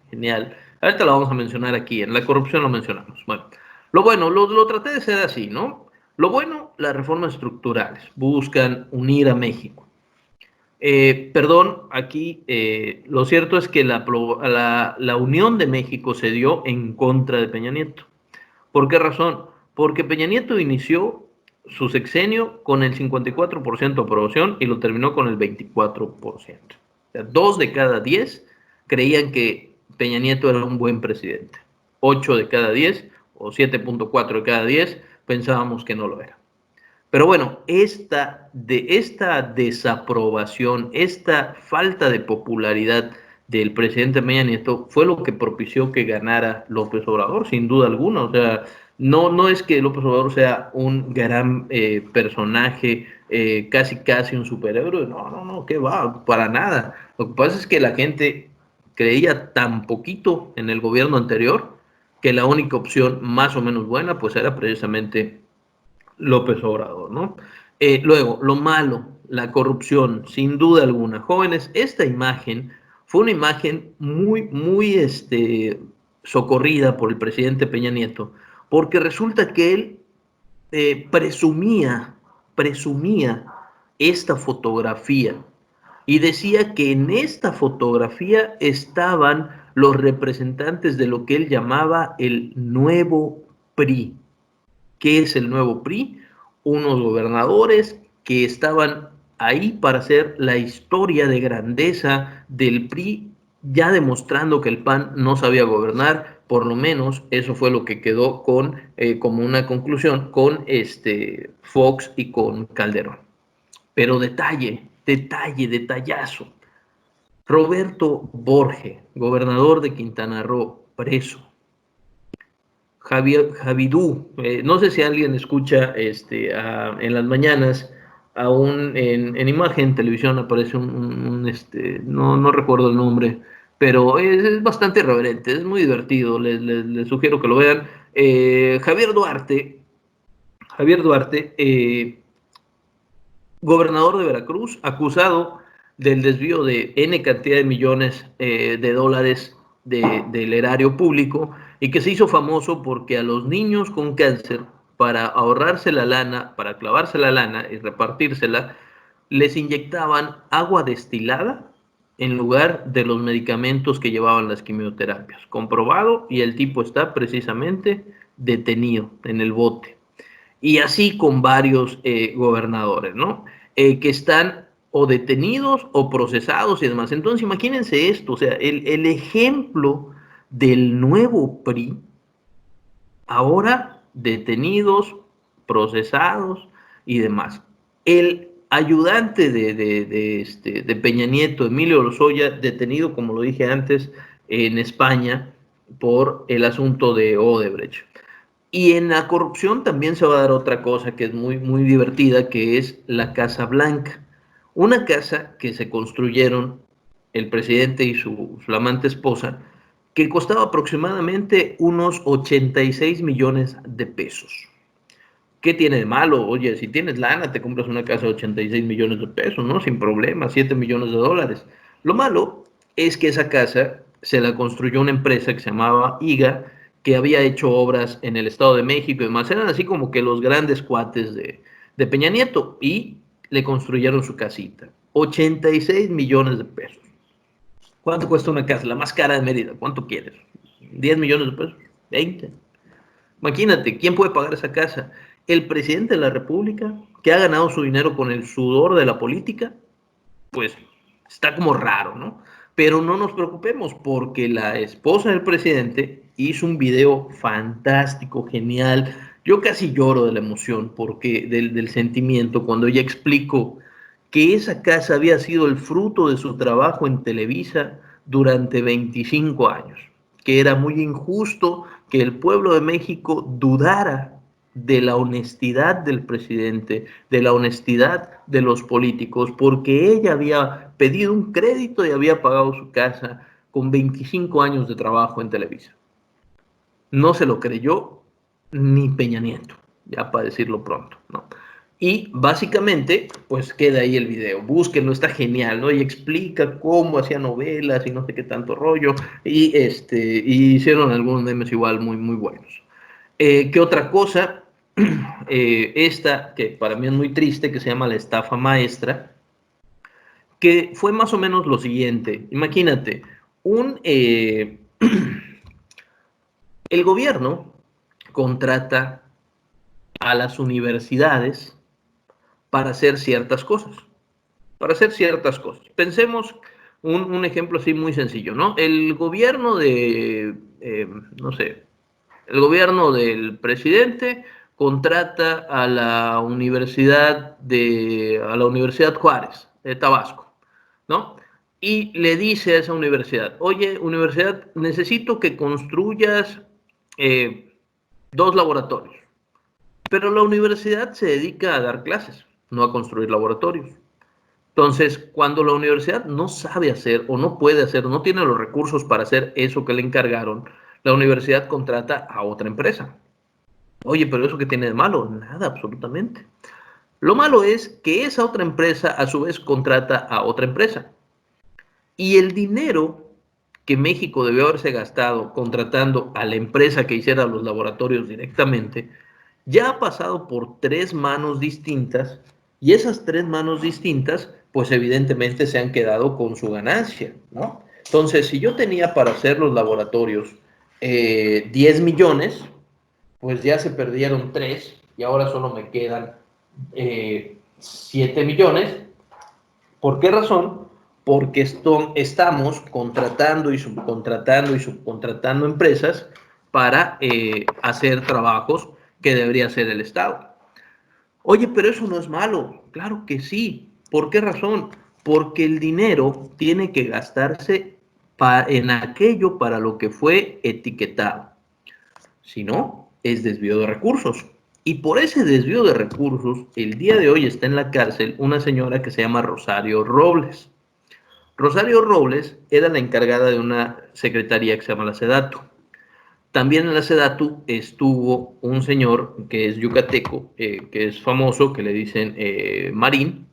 Ahorita la vamos a mencionar aquí, en la corrupción lo mencionamos. Bueno, lo traté de ser así, ¿no? Lo bueno, las reformas estructurales buscan unir a México. Perdón, aquí lo cierto es que la unión de México se dio en contra de Peña Nieto. ¿Por qué razón? Porque Peña Nieto inició su sexenio con el 54% de aprobación y lo terminó con el 24%. O sea, 2 de cada 10 creían que Peña Nieto era un buen presidente. 8 de cada 10 o 7.4 de cada 10 pensábamos que no lo era. Pero bueno, esta desaprobación, esta falta de popularidad del presidente Peña Nieto fue lo que propició que ganara López Obrador, sin duda alguna. O sea, no es que López Obrador sea un gran personaje, casi un superhéroe. No, qué va, para nada. Lo que pasa es que la gente creía tan poquito en el gobierno anterior que la única opción más o menos buena pues era precisamente López Obrador, ¿no? Luego, lo malo, la corrupción, sin duda alguna. Jóvenes, esta imagen fue una imagen muy socorrida por el presidente Peña Nieto, porque resulta que él presumía esta fotografía y decía que en esta fotografía estaban los representantes de lo que él llamaba el nuevo PRI. ¿Qué es el nuevo PRI? Unos gobernadores que estaban ahí para hacer la historia de grandeza del PRI, ya demostrando que el PAN no sabía gobernar. Por lo menos eso fue lo que quedó con, como una conclusión con Fox y con Calderón. Pero detallazo. Roberto Borge, gobernador de Quintana Roo, preso. Javidú, no sé si alguien escucha en las mañanas, aún en imagen, en televisión aparece no recuerdo el nombre, pero es bastante irreverente, es muy divertido, les sugiero que lo vean. Javier Duarte, gobernador de Veracruz, acusado del desvío de N cantidad de millones de dólares del erario público, y que se hizo famoso porque a los niños con cáncer, para ahorrarse la lana, para clavarse la lana y repartírsela, les inyectaban agua destilada en lugar de los medicamentos que llevaban las quimioterapias. Comprobado, y el tipo está precisamente detenido en el bote. Y así con varios gobernadores, ¿no? Que están o detenidos o procesados y demás. Entonces, imagínense esto, o sea, el ejemplo del nuevo PRI, ahora detenidos, procesados y demás. El ayudante de Peña Nieto, Emilio Lozoya, detenido, como lo dije antes, en España por el asunto de Odebrecht. Y en la corrupción también se va a dar otra cosa que es muy, muy divertida, que es la Casa Blanca. Una casa que se construyeron el presidente y su flamante esposa, que costaba aproximadamente unos 86 millones de pesos. ¿Qué tiene de malo? Oye, si tienes lana, te compras una casa de 86 millones de pesos, ¿no? Sin problema, 7 millones de dólares. Lo malo es que esa casa se la construyó una empresa que se llamaba IGA, que había hecho obras en el Estado de México y demás. Eran así como que los grandes cuates de Peña Nieto, y le construyeron su casita. 86 millones de pesos. ¿Cuánto cuesta una casa? La más cara de Mérida. ¿Cuánto quieres? ¿10 millones de pesos? ¿20? Imagínate, ¿quién puede pagar esa casa? El presidente de la República, que ha ganado su dinero con el sudor de la política, pues está como raro, ¿no? Pero no nos preocupemos, porque la esposa del presidente hizo un video fantástico, genial. Yo casi lloro de la emoción, porque del sentimiento, cuando ella explicó que esa casa había sido el fruto de su trabajo en Televisa durante 25 años, que era muy injusto que el pueblo de México dudara de la honestidad del presidente, de la honestidad de los políticos, porque ella había pedido un crédito y había pagado su casa con 25 años de trabajo en Televisa. No se lo creyó ni Peña Nieto, ya para decirlo pronto, ¿no? Y básicamente, pues queda ahí el video. Búsquenlo, está genial, ¿no? Y explica cómo hacía novelas y no sé qué tanto rollo. Y hicieron algunos memes igual muy, muy buenos. ¿Qué otra cosa? Esta, que para mí es muy triste, que se llama la estafa maestra, que fue más o menos lo siguiente. Imagínate, el gobierno contrata a las universidades para hacer ciertas cosas. Para hacer ciertas cosas. Pensemos un ejemplo así muy sencillo, ¿no? El gobierno no sé, el gobierno del presidente contrata a la Universidad Juárez de Tabasco, ¿no? Y le dice a esa universidad: oye, universidad, necesito que construyas 2 laboratorios. Pero la universidad se dedica a dar clases, no a construir laboratorios. Entonces, cuando la universidad no sabe hacer o no puede hacer, no tiene los recursos para hacer eso que le encargaron, la universidad contrata a otra empresa. Oye, pero ¿eso qué tiene de malo? Nada, absolutamente. Lo malo es que esa otra empresa a su vez contrata a otra empresa. Y el dinero que México debió haberse gastado contratando a la empresa que hiciera los laboratorios directamente, ya ha pasado por 3 manos distintas, y esas 3 manos distintas pues evidentemente se han quedado con su ganancia, ¿no? Entonces, si yo tenía para hacer los laboratorios 10 millones, pues ya se perdieron 3 y ahora solo me quedan 7 millones. ¿Por qué razón? Porque estamos contratando y subcontratando empresas para hacer trabajos que debería hacer el Estado. Oye, pero eso no es malo. Claro que sí. ¿Por qué razón? Porque el dinero tiene que gastarse en aquello para lo que fue etiquetado. Si no, es desvío de recursos. Y por ese desvío de recursos, el día de hoy está en la cárcel una señora que se llama Rosario Robles. Rosario Robles era la encargada de una secretaría que se llama la SEDATU. También en la SEDATU estuvo un señor que es yucateco, que es famoso, que le dicen Marín.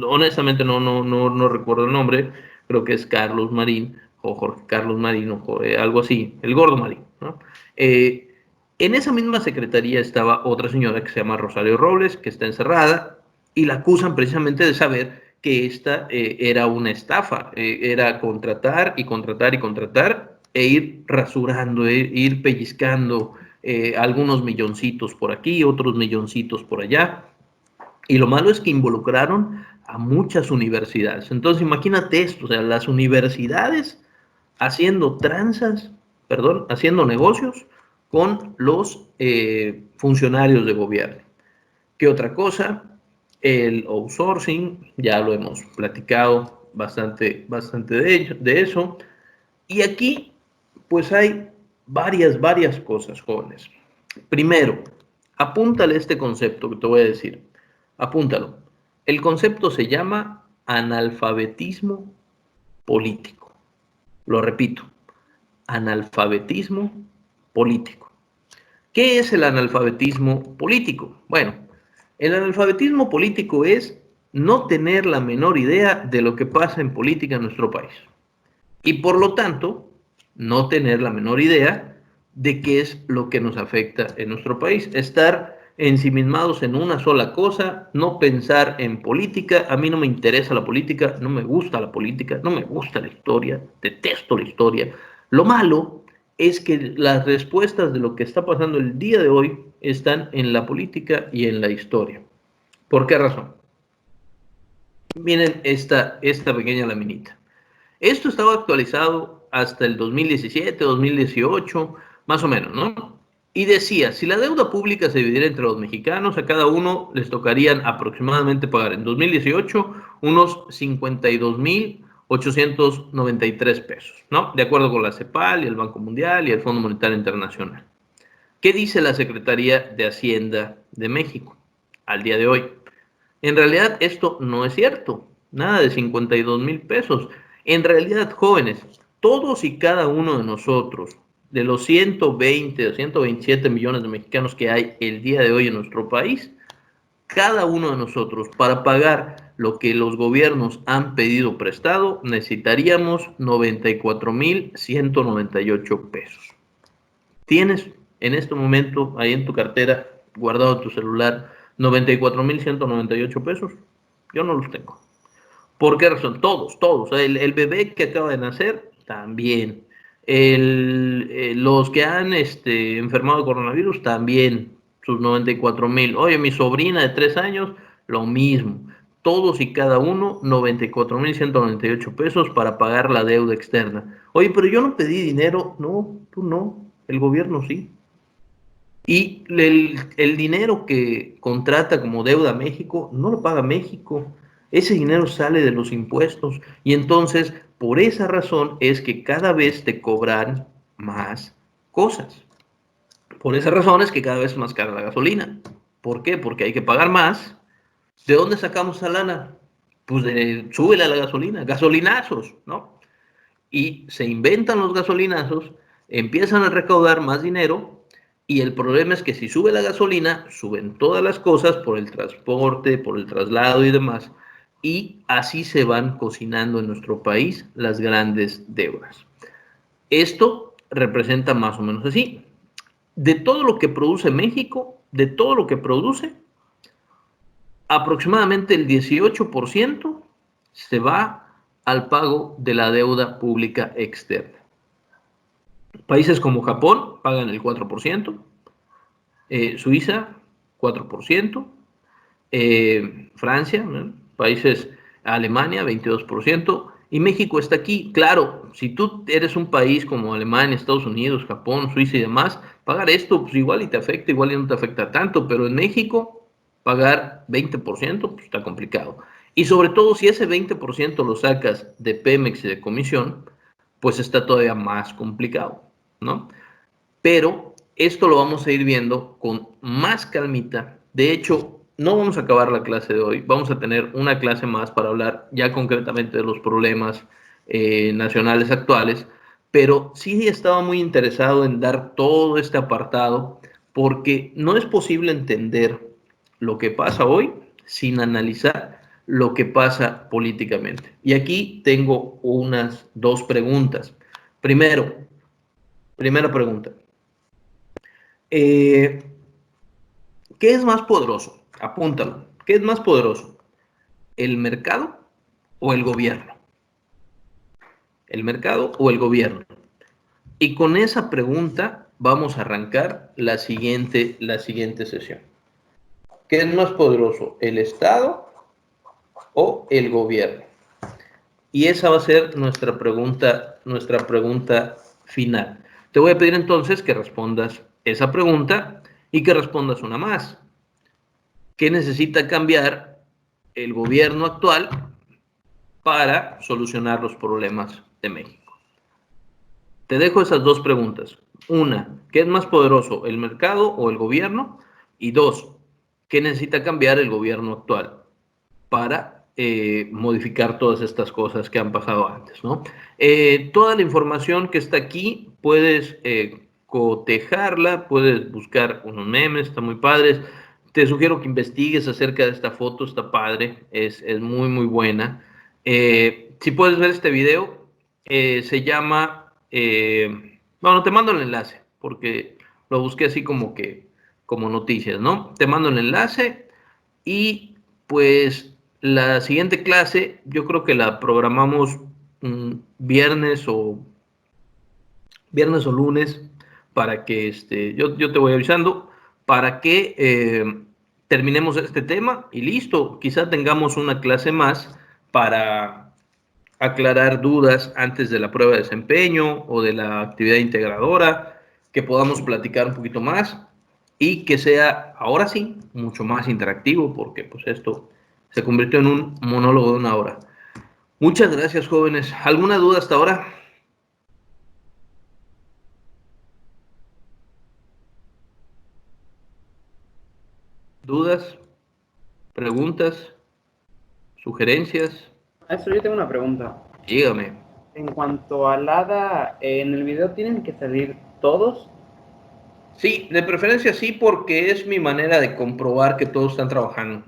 Honestamente no recuerdo el nombre, creo que es Carlos Marín, o Jorge Carlos Marín, o algo así, el gordo Marín, ¿no? En esa misma secretaría estaba otra señora que se llama Rosario Robles, que está encerrada, y la acusan precisamente de saber que esta era una estafa, era contratar y contratar y contratar, e ir rasurando, ir pellizcando algunos milloncitos por aquí, otros milloncitos por allá. Y lo malo es que involucraron a muchas universidades. Entonces, imagínate esto, o sea, las universidades haciendo tranzas, perdón, haciendo negocios con los funcionarios de gobierno. ¿Qué otra cosa? El outsourcing, ya lo hemos platicado bastante de eso. Y aquí, pues hay varias cosas, jóvenes. Primero, apúntale este concepto que te voy a decir. Apúntalo. El concepto se llama analfabetismo político. Lo repito, analfabetismo político. ¿Qué es el analfabetismo político? Bueno, el analfabetismo político es no tener la menor idea de lo que pasa en política en nuestro país. Y por lo tanto, no tener la menor idea de qué es lo que nos afecta en nuestro país. Estar ensimismados en una sola cosa, no pensar en política. A mí no me interesa la política, no me gusta la política, no me gusta la historia, detesto la historia. Lo malo es que las respuestas de lo que está pasando el día de hoy están en la política y en la historia. ¿Por qué razón? Miren esta pequeña laminita. Esto estaba actualizado hasta el 2017, 2018, más o menos, ¿no? Y decía, si la deuda pública se dividiera entre los mexicanos, a cada uno les tocarían aproximadamente pagar en 2018 unos 52,893 pesos, ¿no? De acuerdo con la CEPAL y el Banco Mundial y el Fondo Monetario Internacional. ¿Qué dice la Secretaría de Hacienda de México al día de hoy? En realidad esto no es cierto, nada de 52,000 pesos. En realidad, jóvenes, todos y cada uno de nosotros, de los 120 o 127 millones de mexicanos que hay el día de hoy en nuestro país, cada uno de nosotros, para pagar lo que los gobiernos han pedido prestado, necesitaríamos 94,198 pesos. Tienes en este momento ahí en tu cartera, guardado en tu celular, 94,198 pesos. Yo no los tengo. ¿Por qué razón? Todos. El bebé que acaba de nacer, también. Los que han enfermado de coronavirus, también. Sus 94,000. Oye, mi sobrina de 3 años, lo mismo. Todos y cada uno, 94,198 pesos para pagar la deuda externa. Oye, pero yo no pedí dinero. No, tú no. El gobierno sí. Y el dinero que contrata como deuda México no lo paga México. Ese dinero sale de los impuestos. Y entonces, por esa razón es que cada vez te cobran más cosas. Por esa razón es que cada vez es más cara la gasolina. ¿Por qué? Porque hay que pagar más. ¿De dónde sacamos esa lana? Pues súbele a la gasolina, gasolinazos, ¿no? Y se inventan los gasolinazos, empiezan a recaudar más dinero y el problema es que si sube la gasolina, suben todas las cosas por el transporte, por el traslado y demás, y así se van cocinando en nuestro país las grandes deudas. Esto representa más o menos así. De todo lo que produce México, de todo lo que produce, aproximadamente el 18% se va al pago de la deuda pública externa. Países como Japón pagan el 4%, Suiza 4%, Francia, ¿no? Países, Alemania 22%, y México está aquí. Claro, si tú eres un país como Alemania, Estados Unidos, Japón, Suiza y demás, pagar esto pues igual y te afecta, igual y no te afecta tanto, pero en México pagar 20% pues está complicado. Y sobre todo si ese 20% lo sacas de Pemex y de comisión, pues está todavía más complicado, ¿no? Pero esto lo vamos a ir viendo con más calmita. De hecho, no vamos a acabar la clase de hoy, vamos a tener una clase más para hablar ya concretamente de los problemas nacionales actuales, pero sí estaba muy interesado en dar todo este apartado porque no es posible entender lo que pasa hoy sin analizar lo que pasa políticamente. Y aquí tengo unas dos preguntas. Primero, primera pregunta. ¿Qué es más poderoso? Apúntalo. ¿Qué es más poderoso? ¿El mercado o el gobierno? ¿El mercado o el gobierno? Y con esa pregunta vamos a arrancar la siguiente sesión. ¿Qué es más poderoso? ¿El Estado o el gobierno? Y esa va a ser nuestra pregunta final. Te voy a pedir entonces que respondas esa pregunta y que respondas una más. ¿Qué necesita cambiar el gobierno actual para solucionar los problemas de México? Te dejo esas dos preguntas. Una, ¿qué es más poderoso, el mercado o el gobierno? Y dos, ¿qué necesita cambiar el gobierno actual para modificar todas estas cosas que han pasado antes, ¿no? Toda la información que está aquí puedes cotejarla, puedes buscar unos memes, están muy padres. Te sugiero que investigues acerca de esta foto, está padre, es muy, muy buena. Si puedes ver este video, se llama, bueno, te mando el enlace, porque lo busqué así como noticias, ¿no? Te mando el enlace y pues la siguiente clase yo creo que la programamos viernes o lunes para que yo te voy avisando para que terminemos este tema y listo, quizá tengamos una clase más para aclarar dudas antes de la prueba de desempeño o de la actividad integradora, que podamos platicar un poquito más y que sea ahora sí mucho más interactivo porque pues esto se convirtió en un monólogo de una hora. Muchas gracias, jóvenes. ¿Alguna duda hasta ahora? ¿Dudas? ¿Preguntas? ¿Sugerencias? Maestro, yo tengo una pregunta. Dígame. En cuanto al hada, en el video tienen que salir todos. Sí, de preferencia sí, porque es mi manera de comprobar que todos están trabajando.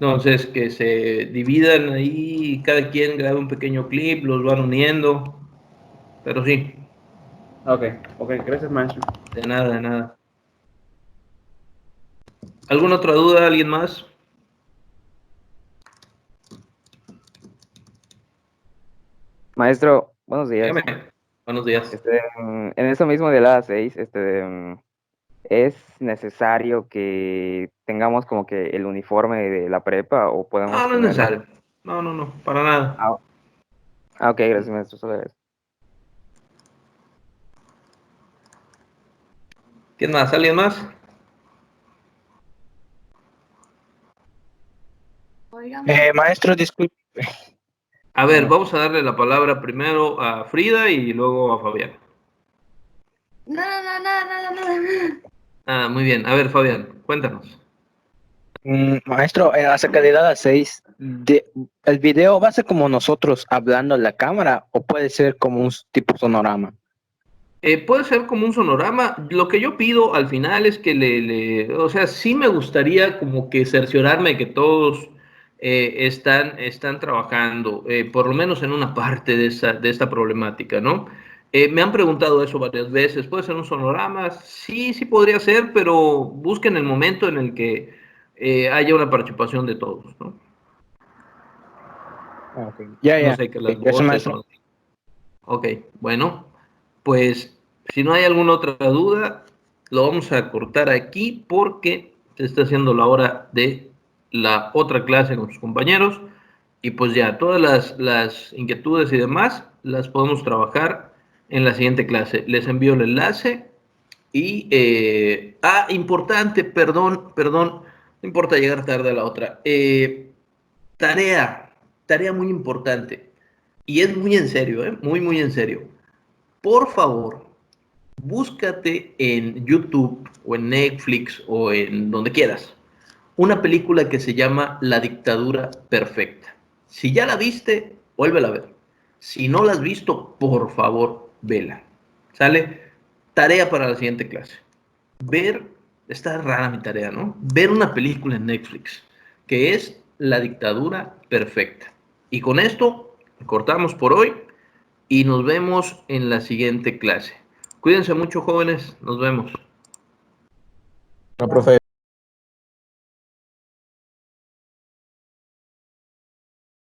Entonces, que se dividan ahí, cada quien grabe un pequeño clip, los van uniendo. Pero sí, Ok, ok, gracias, maestro. de nada, de nada. ¿Alguna otra duda? ¿Alguien más? Maestro, buenos días. Dígame. Buenos días. En eso mismo de la 6, ¿es necesario que tengamos como que el uniforme de la prepa o podemos No, no es tenerlo? necesario. No, no, no, para nada. Ah, ok, gracias, maestro. Solo eso. ¿Quién más? ¿Alguien más? Maestro, disculpe. A ver, vamos a darle la palabra primero a Frida y luego a Fabián. No. Ah, muy bien. A ver, Fabián, cuéntanos. Maestro, acerca de la 6, ¿el video va a ser como nosotros hablando en la cámara o puede ser como un tipo sonorama? Puede ser como un sonorama. Lo que yo pido al final es que o sea, sí me gustaría como que cerciorarme de que todos están trabajando, por lo menos en una parte de esta problemática, ¿no? Me han preguntado eso varias veces. ¿Puede ser un sonorama? Sí, sí podría ser, pero busquen el momento en el que haya una participación de todos, ¿no? Ok. Ya, No ya. sé, que las Eso, voces maestro. son... Ok, bueno, pues si no hay alguna otra duda, lo vamos a cortar aquí porque se está haciendo la hora de la otra clase con sus compañeros y pues ya, todas las inquietudes y demás las podemos trabajar en la siguiente clase. Les envío el enlace y... importante, perdón, no importa llegar tarde a la otra. Tarea muy importante. Y es muy en serio, muy en serio. Por favor, búscate en YouTube o en Netflix o en donde quieras una película que se llama La dictadura perfecta. Si ya la viste, vuélvela a ver. Si no la has visto, por favor, vela. ¿Sale? Tarea para la siguiente clase. Ver, está rara mi tarea, ¿no? Ver una película en Netflix, que es La dictadura perfecta. Y con esto cortamos por hoy y nos vemos en la siguiente clase. Cuídense mucho, jóvenes. Nos vemos. No, profe.